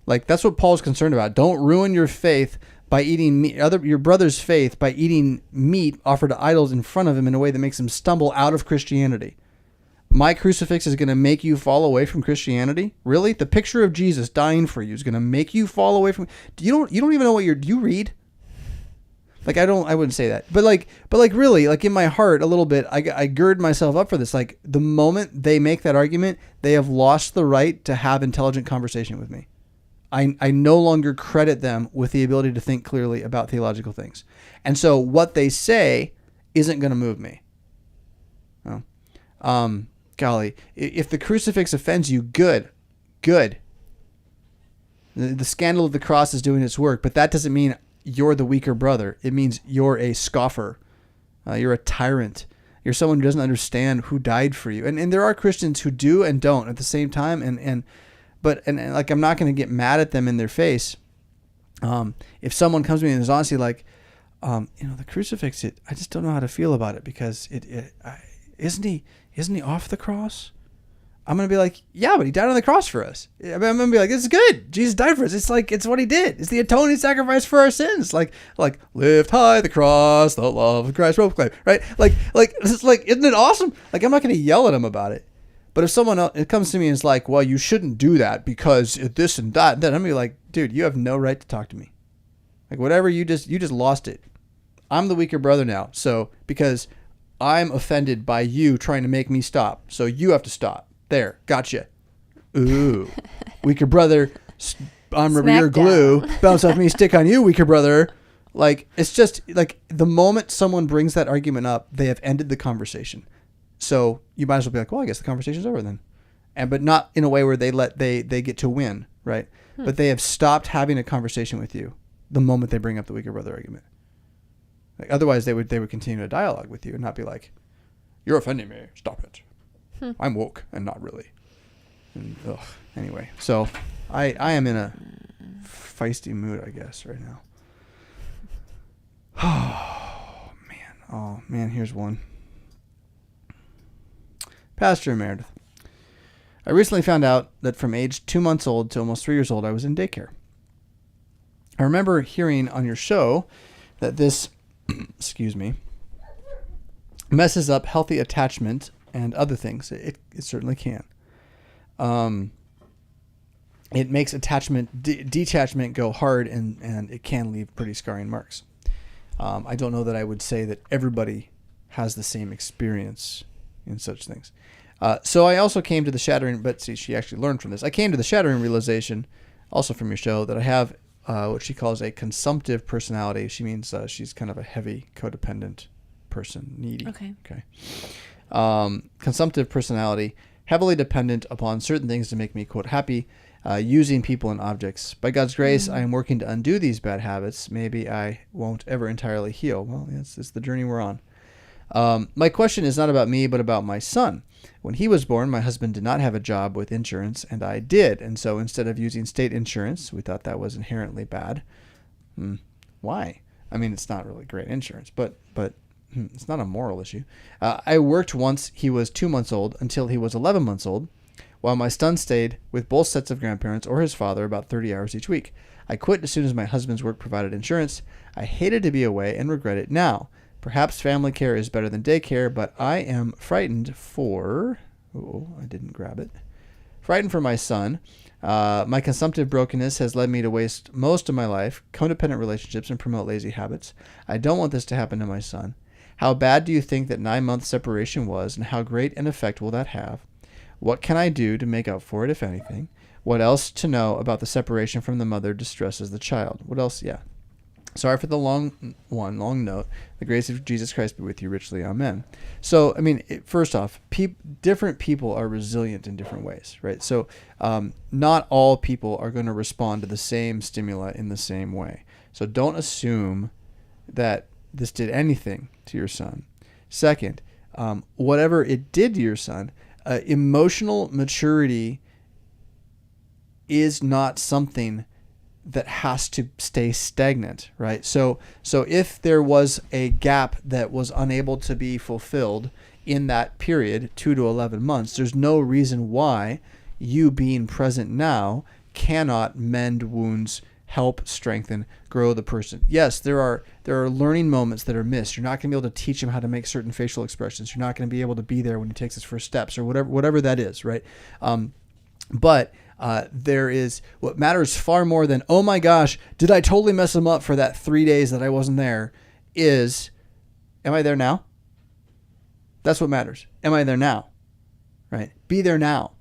Like, that's what Paul's concerned about. Don't ruin your faith by eating meat, your brother's faith by eating meat offered to idols in front of him in a way that makes him stumble out of Christianity. My crucifix is going to make you fall away from Christianity? Really? The picture of Jesus dying for you is going to make you fall away from... You don't even know do you read? Like, I wouldn't say that. But really, like in my heart a little bit, I gird myself up for this. Like, the moment they make that argument, they have lost the right to have intelligent conversation with me. I no longer credit them with the ability to think clearly about theological things. And so what they say isn't going to move me. Oh. Golly, if the crucifix offends you, good. The scandal of the cross is doing its work, but that doesn't mean you're the weaker brother. It means you're a scoffer. You're a tyrant. You're someone who doesn't understand who died for you. And there are Christians who do and don't at the same time. But like, I'm not going to get mad at them in their face. If someone comes to me and is honestly like, the crucifix, I just don't know how to feel about it because isn't he off the cross? I'm going to be like, yeah, but he died on the cross for us. I'm going to be like, this is good. Jesus died for us. It's like, it's what he did. It's the atoning sacrifice for our sins. Like lift high the cross, the love of Christ proclaim, right? Like, it's like, isn't it awesome? Like, I'm not going to yell at him about it. But if someone else, it comes to me and is like, well, you shouldn't do that because this and that, then I'm going to be like, dude, you have no right to talk to me. Like, whatever, you just lost it. I'm the weaker brother now. So, because I'm offended by you trying to make me stop. So you have to stop. There, gotcha. Ooh, weaker brother. I'm your glue. Bounce off me, stick on you, weaker brother. Like, it's just like the moment someone brings that argument up, they have ended the conversation. So you might as well be like, well, I guess the conversation's over then. But not in a way where they get to win, right? But they have stopped having a conversation with you the moment they bring up the weaker brother argument. Like, otherwise, they would continue a dialogue with you and not be like, you're offending me. Stop it. I'm woke and not really. And, anyway, so I am in a feisty mood, I guess, right now. Oh, man, here's one. Pastor Meredith, I recently found out that from age 2 months old to almost 3 years old, I was in daycare. I remember hearing on your show that this, messes up healthy attachment and other things. It certainly can. It makes attachment, detachment go hard, and it can leave pretty scarring marks. I don't know that I would say that everybody has the same experience in such things. So I also came to the shattering, but see, she actually learned from this. I came to the shattering realization, also from your show, that I have what she calls a consumptive personality. She means she's kind of a heavy, codependent person, needy. Okay. Consumptive personality, heavily dependent upon certain things to make me, quote, happy, using people and objects. By God's grace, I am working to undo these bad habits. Maybe I won't ever entirely heal. Well, it's the journey we're on. My question is not about me, but about my son. When he was born, my husband did not have a job with insurance, and I did. And so instead of using state insurance, we thought that was inherently bad. Why? I mean, it's not really great insurance, but it's not a moral issue. I worked once he was 2 months old until he was 11 months old, while my son stayed with both sets of grandparents or his father about 30 hours each week. I quit as soon as my husband's work provided insurance. I hated to be away and regret it now. Perhaps family care is better than daycare, but I am frightened for... I didn't grab it. Frightened for my son. My consumptive brokenness has led me to waste most of my life, codependent relationships, and promote lazy habits. I don't want this to happen to my son. How bad do you think that 9-month separation was, and how great an effect will that have? What can I do to make up for it, if anything? What else to know about the separation from the mother distresses the child? What else? Yeah. Sorry for the long note. The grace of Jesus Christ be with you richly. Amen. So, I mean, first off, different people are resilient in different ways, right? So, not all people are going to respond to the same stimuli in the same way. So don't assume that this did anything to your son. Second, whatever it did to your son, emotional maturity is not something that has to stay stagnant, right? So if there was a gap that was unable to be fulfilled in that period, 2 to 11 months, there's no reason why you being present now cannot mend wounds, help strengthen, grow the person. Yes, there are learning moments that are missed. You're not going to be able to teach him how to make certain facial expressions. You're not going to be able to be there when he takes his first steps or whatever that is, right? But there is what matters far more than, oh my gosh, did I totally mess him up for that 3 days that I wasn't there, is, am I there now? That's what matters. Am I there now? Right? Be there now.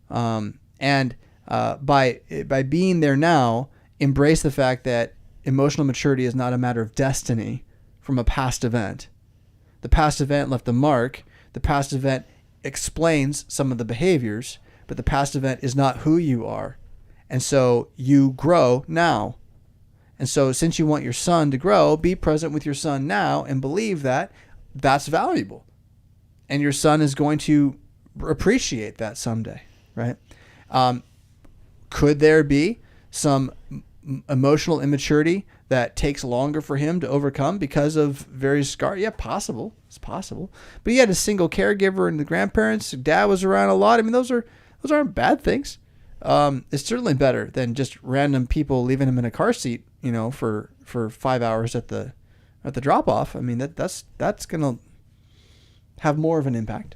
And by being there now, embrace the fact that emotional maturity is not a matter of destiny from a past event. The past event left a mark. The past event explains some of the behaviors, but the past event is not who you are. And so you grow now. And so since you want your son to grow, be present with your son now and believe that that's valuable. And your son is going to appreciate that someday, right? Could there be some emotional immaturity that takes longer for him to overcome because of various scars? Yeah, possible. It's possible. But he had a single caregiver and the grandparents. Dad was around a lot. I mean, those aren't bad things. It's certainly better than just random people leaving him in a car seat, for 5 hours at the drop off. I mean, that's gonna have more of an impact.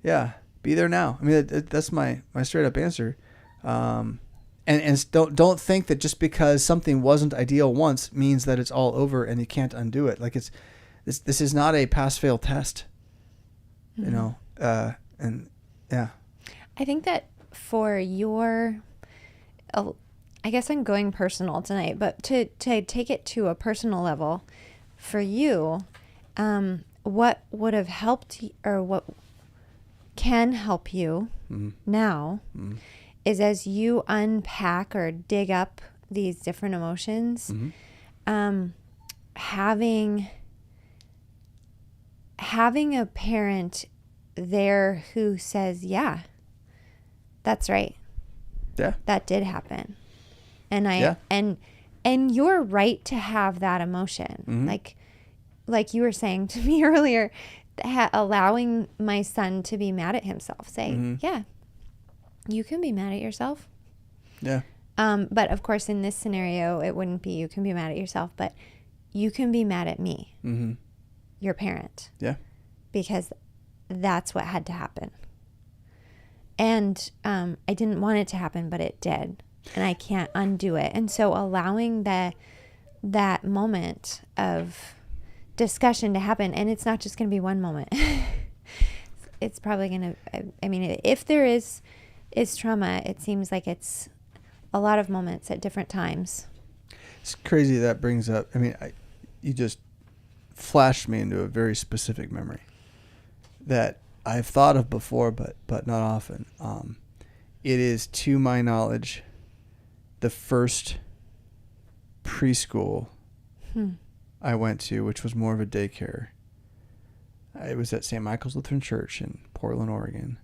Yeah, be there now. I mean, that's my straight up answer. And don't think that just because something wasn't ideal once means that it's all over and you can't undo it. Like this is not a pass fail test. Mm-hmm. And yeah. I think that for I guess I'm going personal tonight, but to take it to a personal level, for you, what would have helped or what can help you now is as you unpack or dig up these different emotions, having a parent there who says, yeah, that's right. Yeah. That did happen. And and you're right to have that emotion. Mm-hmm. Like you were saying to me earlier, allowing my son to be mad at himself, saying, yeah, you can be mad at yourself. Yeah. But of course in this scenario, it wouldn't be, you can be mad at yourself, but you can be mad at me, your parent. Yeah. Because that's what had to happen. And I didn't want it to happen, but it did. And I can't undo it. And so allowing that moment of discussion to happen, and it's not just going to be one moment. It's probably going to, I mean, if there is trauma, it seems like it's a lot of moments at different times. It's crazy that brings up, I mean, you just flashed me into a very specific memory that I've thought of before, but not often. It is, to my knowledge, the first preschool I went to, which was more of a daycare. It was at St. Michael's Lutheran Church in Portland, Oregon,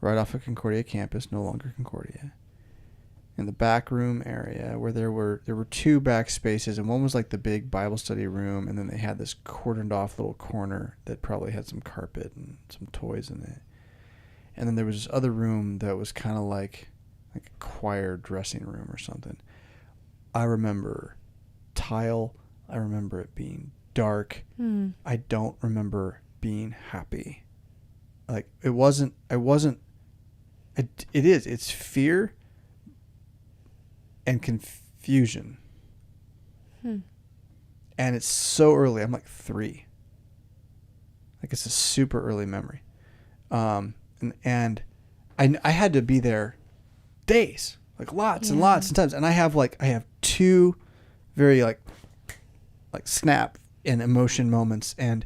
right off of Concordia campus, no longer Concordia. In the back room area where there were 2 back spaces, and one was like the big Bible study room, and then they had this cordoned off little corner that probably had some carpet and some toys in it. And then there was this other room that was kind of like a choir dressing room or something. I remember tile. I remember it being dark. I don't remember being happy. Like it's fear and confusion. And it's so early. I'm like 3. Like, it's a super early memory. And I had to be there days. like lots and lots of times. And I have two very like snap and emotion moments, and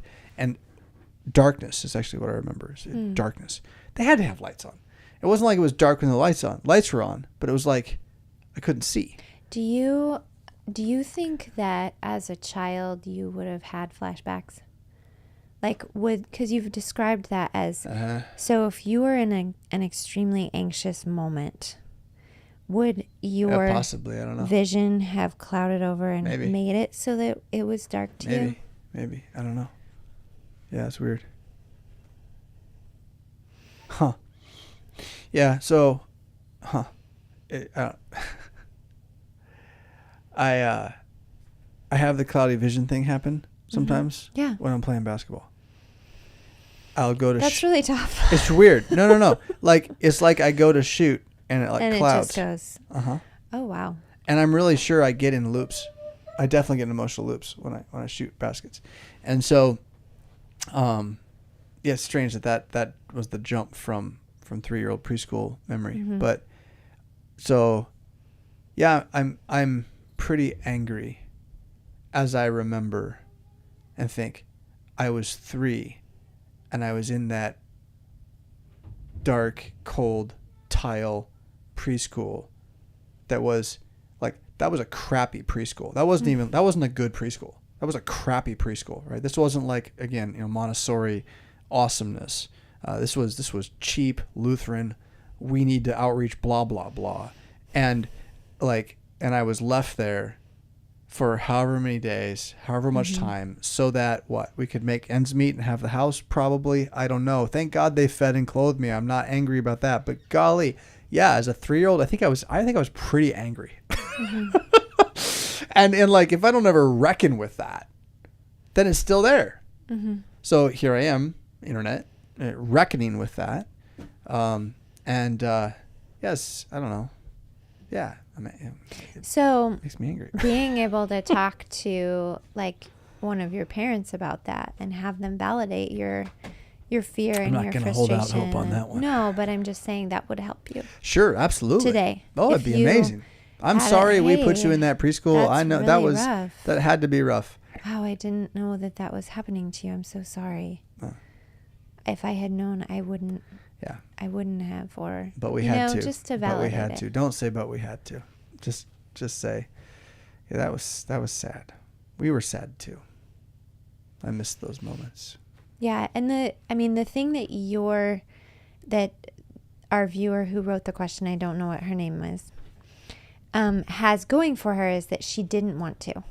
darkness is actually what I remember. Darkness. They had to have lights on. It wasn't like it was dark when the lights were on, but it was like I couldn't see. Do you think that as a child you would have had flashbacks? Because you've described that as, so if you were in an extremely anxious moment, would your possibly, I don't know, vision have clouded over and made it so that it was dark to you? Maybe. I don't know. Yeah, it's weird. Huh. Yeah, so, I have the cloudy vision thing happen sometimes when I'm playing basketball. I'll go to That's really tough. It's weird. No. It's like I go to shoot and it clouds. It just goes. Oh, wow. And I'm really sure I get in loops. I definitely get in emotional loops when I shoot baskets. And so, it's strange that was the jump from 3-year-old preschool memory. But so, yeah, I'm pretty angry as I remember and think I was 3 and I was in that dark, cold tile preschool that was a crappy preschool. That wasn't a good preschool. That was a crappy preschool, right? This wasn't like, again, Montessori awesomeness. This was cheap Lutheran. We need to outreach, blah, blah, blah. And I was left there for however many days, however much time, so that we could make ends meet and have the house, probably. I don't know. Thank God they fed and clothed me. I'm not angry about that. But golly, yeah, as a 3-year-old, I think I was pretty angry. And if I don't ever reckon with that, then it's still there. So here I am, internet, reckoning with that. Yes, I don't know. Yeah. So makes me angry. Being able to talk to one of your parents about that and have them validate your fear and your frustration. I'm not going to hold out hope on that one. No, but I'm just saying that would help you. Sure, absolutely. Today. Oh, it'd be amazing. I'm sorry we put you in that preschool. I know really that had to be rough. Wow, I didn't know that was happening to you. I'm so sorry. If I had known, I wouldn't. Yeah. I wouldn't have, but we had to. Just to validate But we had to. Don't say but we had to. Just say, yeah, that was sad. We were sad too. I missed those moments. Yeah, and the thing that our viewer who wrote the question, I don't know what her name was, has going for her is that she didn't want to.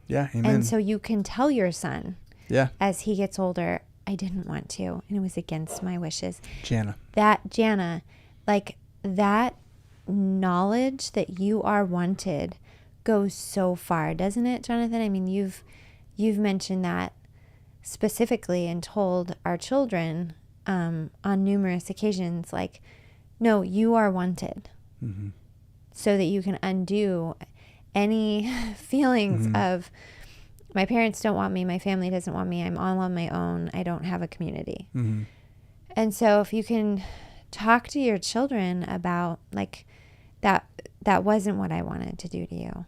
Yeah, amen. And so you can tell your son, as he gets older, I didn't want to, and it was against my wishes. Jana, that knowledge that you are wanted goes so far, doesn't it, Jonathan? I mean, you've mentioned that specifically and told our children on numerous occasions, no, you are wanted, so that you can undo any feelings of my parents don't want me, my family doesn't want me, I'm all on my own, I don't have a community. And so if you can talk to your children about that wasn't what I wanted to do to you,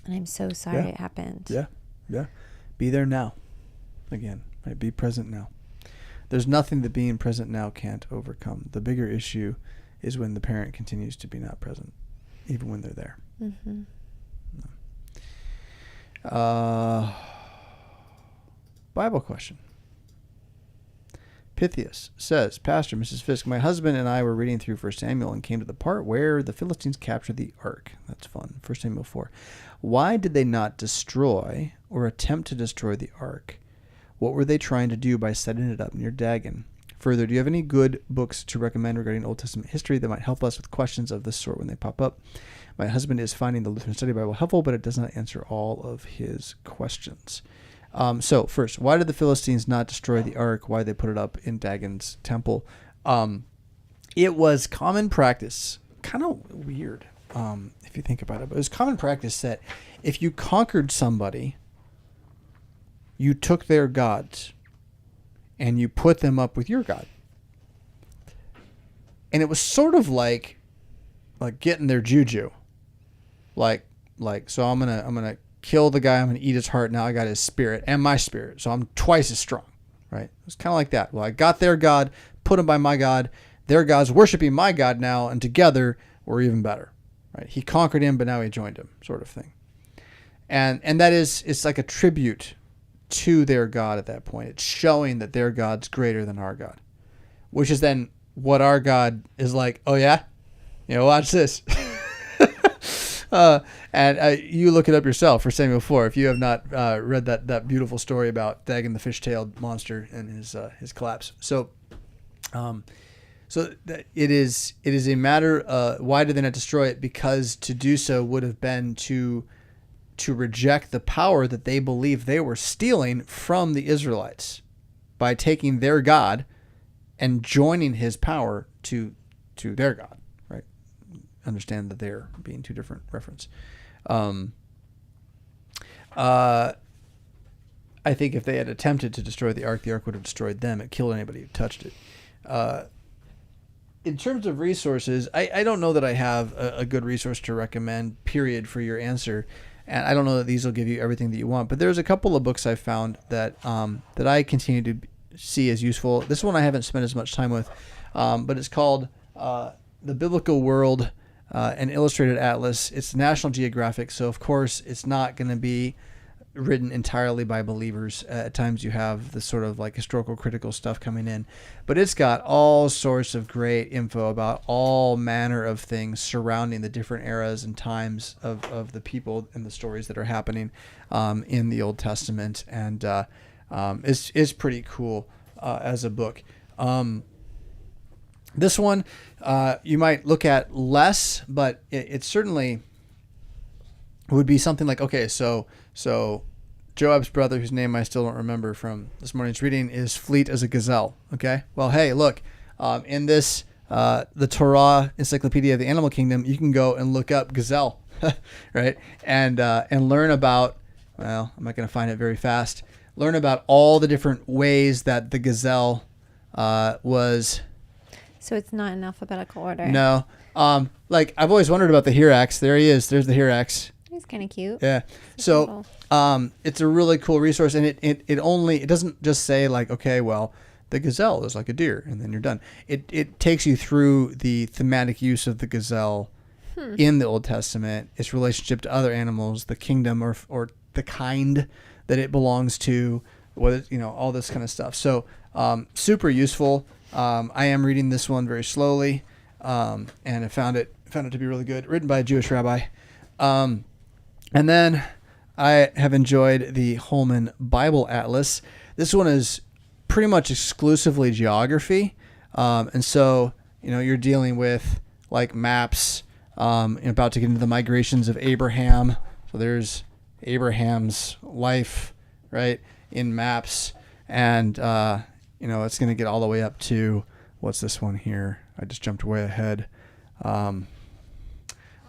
and I'm so sorry it happened. Yeah. Be there now. Again, right? Be present now. There's nothing that being present now can't overcome. The bigger issue is when the parent continues to be not present, even when they're there. Bible question. Pythias says, Pastor, Mrs. Fisk, my husband and I were reading through 1 Samuel and came to the part where the Philistines captured the ark. That's fun. 1 Samuel 4. Why did they not destroy or attempt to destroy the ark? What were they trying to do by setting it up near Dagon? Further, do you have any good books to recommend regarding Old Testament history that might help us with questions of this sort when they pop up? My husband is finding the Lutheran Study Bible helpful, but it does not answer all of his questions. So first, why did the Philistines not destroy the ark? Why did they put it up in Dagon's temple? It was common practice, kind of weird if you think about it, but it was common practice that if you conquered somebody, you took their gods and you put them up with your God. And it was sort of like like getting their juju. Like, so I'm gonna kill the guy. I'm gonna eat his heart. Now I got his spirit and my spirit, so I'm twice as strong, right? It's kind of like that. Well, I got their God, put him by my God. Their God's worshiping my God now, and together we're even better, right? He conquered him, but now he joined him, sort of thing. And that is, it's like a tribute to their God at that point. It's showing that their God's greater than our God, which is then what our God is like. Oh yeah, watch this. And you look it up yourself for Samuel 4 if you have not read that beautiful story about Dagon the fish-tailed monster and his collapse. So it is a matter. Why did they not destroy it? Because to do so would have been to reject the power that they believed they were stealing from the Israelites by taking their God and joining his power to their God. Right? Understand that they're being two different reference. I think if they had attempted to destroy the ark would have destroyed them. It killed anybody who touched it. In terms of resources, I don't know that I have a good resource to recommend, period, for your answer. And I don't know that these will give you everything that you want. But there's a couple of books I found that I continue to see as useful. This one I haven't spent as much time with, but it's called The Biblical World, an Illustrated Atlas. It's National Geographic, so of course it's not going to be written entirely by believers. At times you have the sort of like historical critical stuff coming in, but it's got all sorts of great info about all manner of things surrounding the different eras and times of the people and the stories that are happening in the Old Testament, and it's pretty cool as a book. This one you might look at less, but it certainly would be something like, okay, so Joab's brother, whose name I still don't remember from this morning's reading, is fleet as a gazelle. Okay, well, hey, look, in this the Torah Encyclopedia of the Animal Kingdom, you can go and look up gazelle, right, and learn about. Well, I'm not going to find it very fast. Learn about all the different ways that the gazelle was. So it's not in alphabetical order. No, like I've always wondered about the Hyrax. There he is. There's the Hyrax. He's kind of cute. Yeah. So it's a really cool resource, and it doesn't just say like, okay, well, the gazelle is like a deer, and then you're done. It takes you through the thematic use of the gazelle in the Old Testament, its relationship to other animals, the kingdom or the kind that it belongs to, all this kind of stuff. So super useful. I am reading this one very slowly, and I found it to be really good. Written by a Jewish rabbi. And then I have enjoyed the Holman Bible Atlas. This one is pretty much exclusively geography. And so, you're dealing with like maps, about to get into the migrations of Abraham. So there's Abraham's life, right, in maps. And, it's going to get all the way up to, what's this one here? I just jumped way ahead.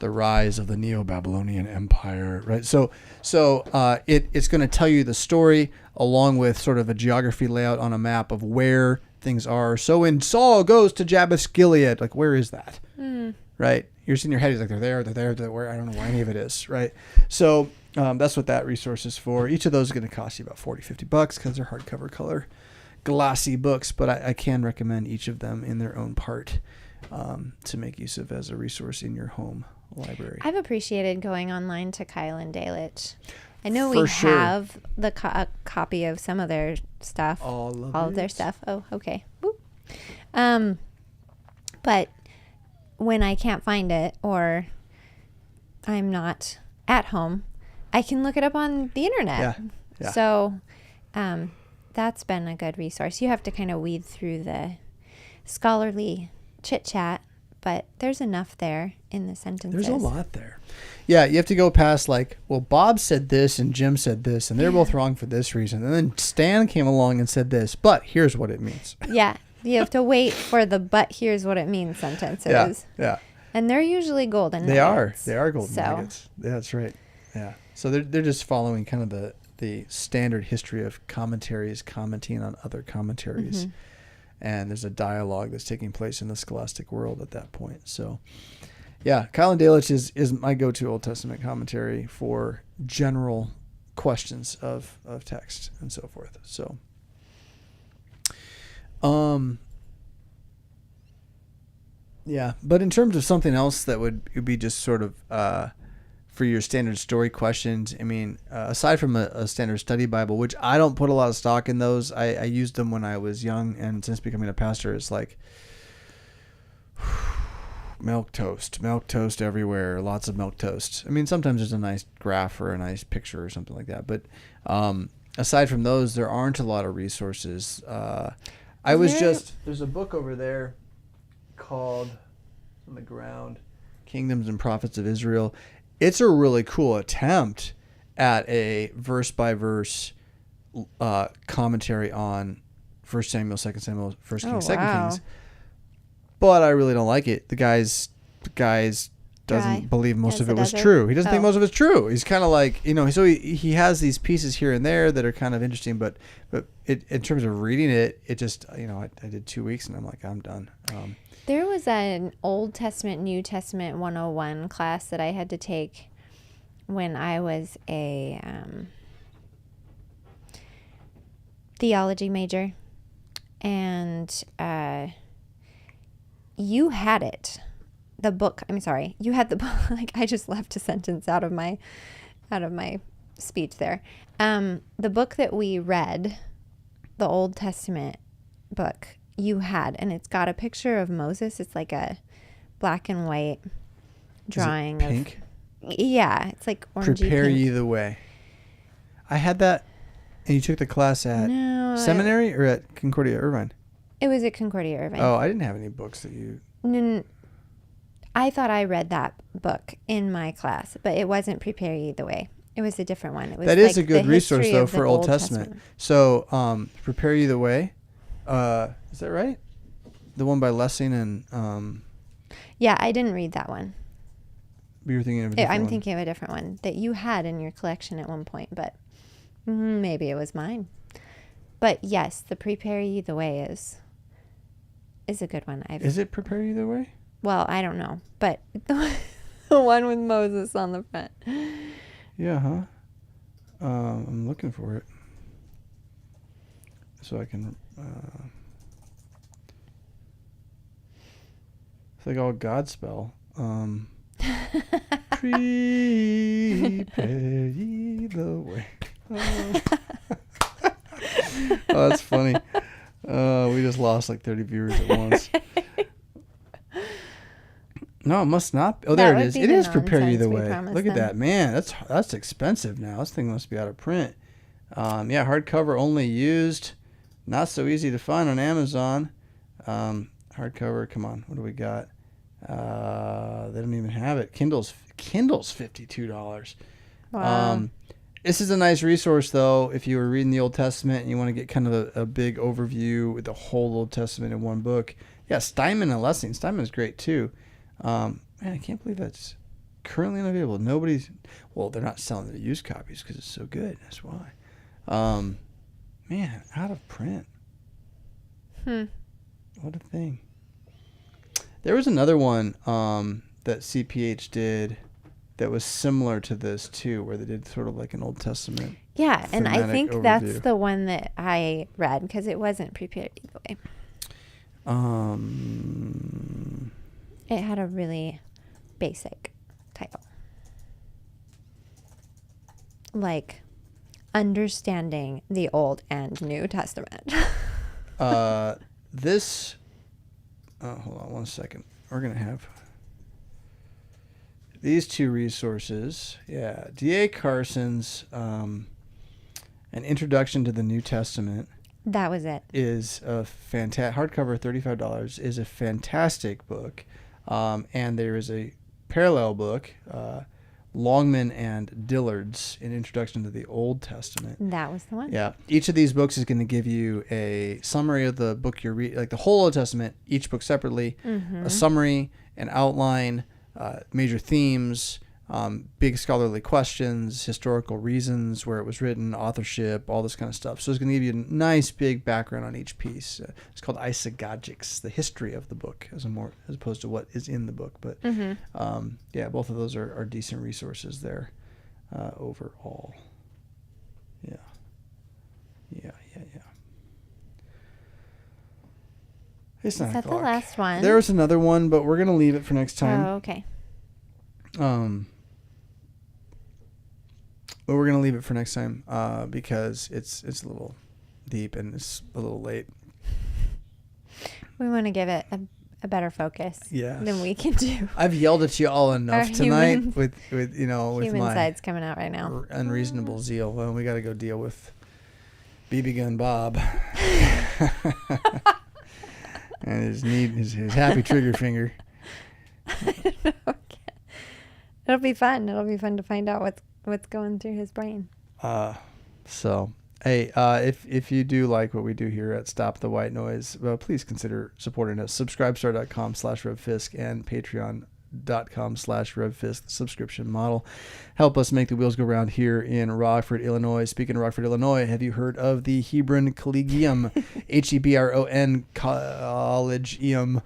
The rise of the Neo-Babylonian Empire, right? So it's going to tell you the story along with sort of a geography layout on a map of where things are. So when Saul goes to Jabesh Gilead, like, where is that? Right? You're in your head, he's like, they're there, where, I don't know where any of it is, right? So that's what that resource is for. Each of those is going to cost you about $40-$50 because they're hardcover color glossy books, but I can recommend each of them in their own part to make use of as a resource in your home library. I've appreciated going online to Kyle and Dalic. I know we have the copy of some of their stuff. All of their stuff. Oh, okay. Woo. But when I can't find it or I'm not at home, I can look it up on the internet. Yeah. So that's been a good resource. You have to kind of weed through the scholarly chit-chat, but there's enough there in the sentences. There's a lot there. Yeah, you have to go past like, well, Bob said this and Jim said this, and they're both wrong for this reason. And then Stan came along and said this, but here's what it means. Yeah, you have to wait for the "but here's what it means" sentences. Yeah. And they're usually golden nuggets. They are golden nuggets. Yeah, that's right. Yeah. So they're just following kind of the standard history of commentaries commenting on other commentaries. And there's a dialogue that's taking place in the scholastic world at that point. So Yeah, Kyle and Delitzsch is my go-to Old Testament commentary for general questions of text and so forth. So, yeah, but in terms of something else that would be just sort of for your standard story questions, I mean, aside from a standard study Bible, which I don't put a lot of stock in those, I used them when I was young, and since becoming a pastor, it's like milk toast everywhere, lots of milk toast. I mean, sometimes there's a nice graph or a nice picture or something like that, but aside from those, there aren't a lot of resources. There's a book over there called, on the ground, Kingdoms and Prophets of Israel. It's a really cool attempt at a verse by verse commentary on 1 Samuel, 2 Samuel, 1 Kings, 2 Kings. But I really don't like it. The guys doesn't believe most of it was true. He doesn't think most of it's true. He's kind of like, so he has these pieces here and there that are kind of interesting, but in terms of reading it, it just, I did 2 weeks and I'm like, I'm done. There was an Old Testament, New Testament 101 class that I had to take when I was a theology major, and you had it. The book, I'm sorry, you had the book. Like, I just left a sentence out of my speech there. The book that we read, the Old Testament book, you had, and it's got a picture of Moses. It's like a black and white drawing. Is it pink? Yeah, it's like orangey Prepare pink. Ye the Way. I had that, and you took the class at seminary or at Concordia Irvine? It was at Concordia Irvine. Oh, I didn't have any books that you... No, I thought I read that book in my class, but it wasn't Prepare Ye the Way. It was a different one. It was that is a good resource, though, for Old Testament. So, Prepare Ye the Way, is that right? The one by Lessing and... Yeah, I didn't read that one. You were thinking of a different one. I'm thinking of a different one that you had in your collection at one point, but maybe it was mine. But yes, the Prepare Ye the Way is a good one. Is it Prepare Ye the Way? Well, I don't know, but the one with Moses on the front. Yeah, huh? I'm looking for it so I can... it's like all Godspell. Prepare ye the way. Oh, that's funny. We just lost like 30 viewers at once. No, it must not. Oh, there it is. It is Prepare Ye the Way. Look at that, man. That's expensive now. This thing must be out of print. Yeah, hardcover only used. Not so easy to find on Amazon. Hardcover. Come on, what do we got? They don't even have it. Kindle's $52. Wow. This is a nice resource, though, if you were reading the Old Testament and you want to get kind of a big overview with the whole Old Testament in one book. Yeah, Steinman and Lessing. Steinman is great, too. Man, I can't believe that's currently unavailable. They're not selling the used copies because it's so good. That's why. Man, out of print. What a thing. There was another one that CPH did that was similar to this too, where they did sort of like an Old Testament. Yeah, and I think overview. that's the one that I read because it wasn't Prepared Either Way. It had a really basic title, like Understanding the Old and New Testament. This. Hold on 1 second. We're gonna have these two resources. Yeah, D.A. Carson's An Introduction to the New Testament. That was it. Is a fantastic hardcover, $35. Is a fantastic book, and there is a parallel book, Longman and Dillard's An Introduction to the Old Testament. That was the one. Yeah, each of these books is going to give you a summary of the book you're reading, like the whole Old Testament, each book separately, a summary, an outline, major themes, big scholarly questions, historical reasons, where it was written, authorship, all this kind of stuff. So it's going to give you a nice big background on each piece. It's called isagogics, the history of the book, as opposed to what is in the book. But both of those are decent resources there overall. Yeah. It's 9 o'clock. Is that the last one? There was another one, but we're going to leave it for next time. Oh, okay. But we're going to leave it for next time because it's a little deep and it's a little late. We want to give it a better focus than we can do. I've yelled at you all enough tonight with human my side's coming out right now. Unreasonable zeal. Well, we got to go deal with BB Gun Bob and his happy trigger finger. I don't know. It'll be fun. It'll be fun to find out what's going through his brain. So, hey, if you do like what we do here at Stop the White Noise, please consider supporting us. Subscribestar.com/RevFisk and Patreon.com/RevFisk subscription model. Help us make the wheels go round here in Rockford, Illinois. Speaking of Rockford, Illinois, have you heard of the Hebron Collegium? Hebron Collegium.com,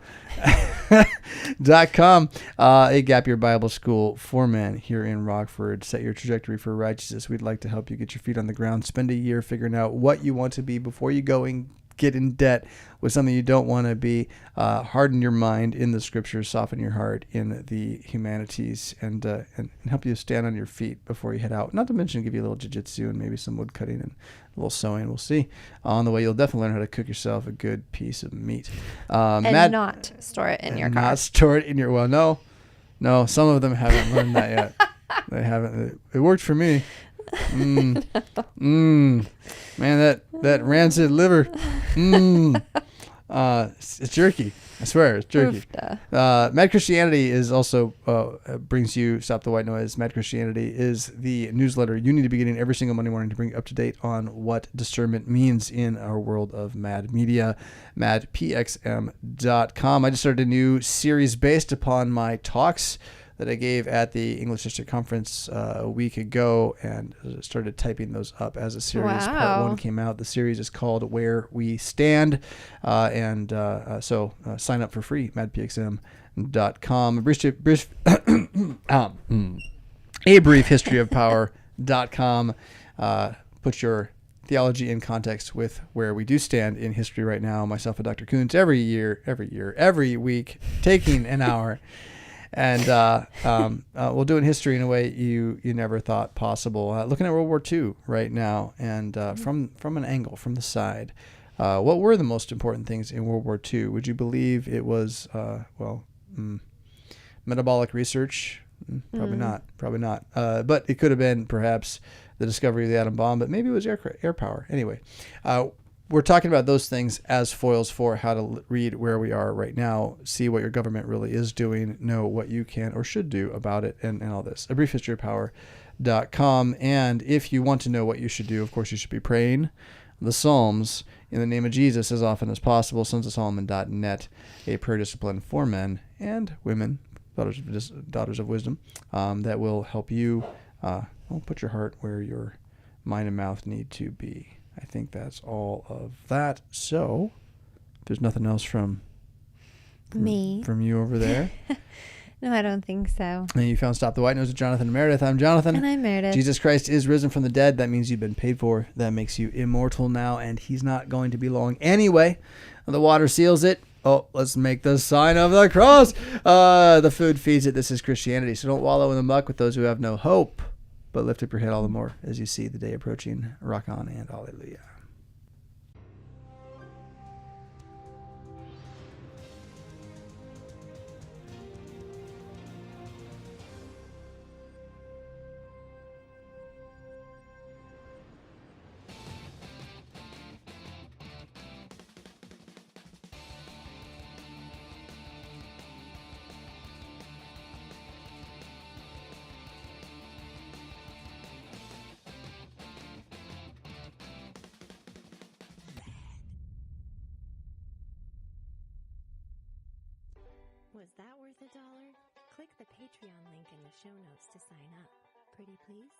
a gap year Bible school for men here in Rockford. Set your trajectory for righteousness. We'd like to help you get your feet on the ground. Spend a year figuring out what you want to be before you go and get in debt with something you don't want to be. Harden your mind in the scriptures, soften your heart in the humanities, and help you stand on your feet before you head out. Not to mention give you a little jiu-jitsu and maybe some wood cutting and a little sewing. We'll see. On the way, you'll definitely learn how to cook yourself a good piece of meat. Not store it in your car. Not store it in your... Well, no. Some of them haven't learned that yet. They haven't. It worked for me. Man, that rancid liver. It's jerky. I swear, it's jerky. Mad Christianity is also brings you Stop the White Noise. Mad Christianity is the newsletter you need to be getting every single Monday morning to bring you up to date on what discernment means in our world of mad media. MadPXM.com. I just started a new series based upon my talks that I gave at the English District Conference a week ago, and started typing those up as a series. Wow. Part 1 came out. The series is called Where We Stand, so sign up for free, madpxm.com. A brief history of power.com. Put your theology in context with where we do stand in history right now. Myself and Dr. Kuntz every week, taking an hour. And we'll do in history in a way you never thought possible. Looking at World War II right now, and from an angle, from the side. What were the most important things in World War II? Would you believe it was, metabolic research? Probably not. But it could have been perhaps the discovery of the atom bomb, but maybe it was air power. Anyway, we're talking about those things as foils for how to read where we are right now, see what your government really is doing, know what you can or should do about it, and all this. A brief history of power.com. And if you want to know what you should do, of course, you should be praying the Psalms in the name of Jesus as often as possible. sonsofsolomon.net, a prayer discipline for men and women, daughters of wisdom, that will help you put your heart where your mind and mouth need to be. I think that's all of that. So, there's nothing else from me, from you over there. No, I don't think so. And you found Stop the White Noise with Jonathan and Meredith. I'm Jonathan. And I'm Meredith. Jesus Christ is risen from the dead. That means you've been paid for. That makes you immortal now, and he's not going to be long anyway. The water seals it. Oh, let's make the sign of the cross. The food feeds it. This is Christianity. So don't wallow in the muck with those who have no hope, but lift up your head all the more as you see the day approaching. Rock on and hallelujah. Was that worth $1? Click the Patreon link in the show notes to sign up. Pretty please?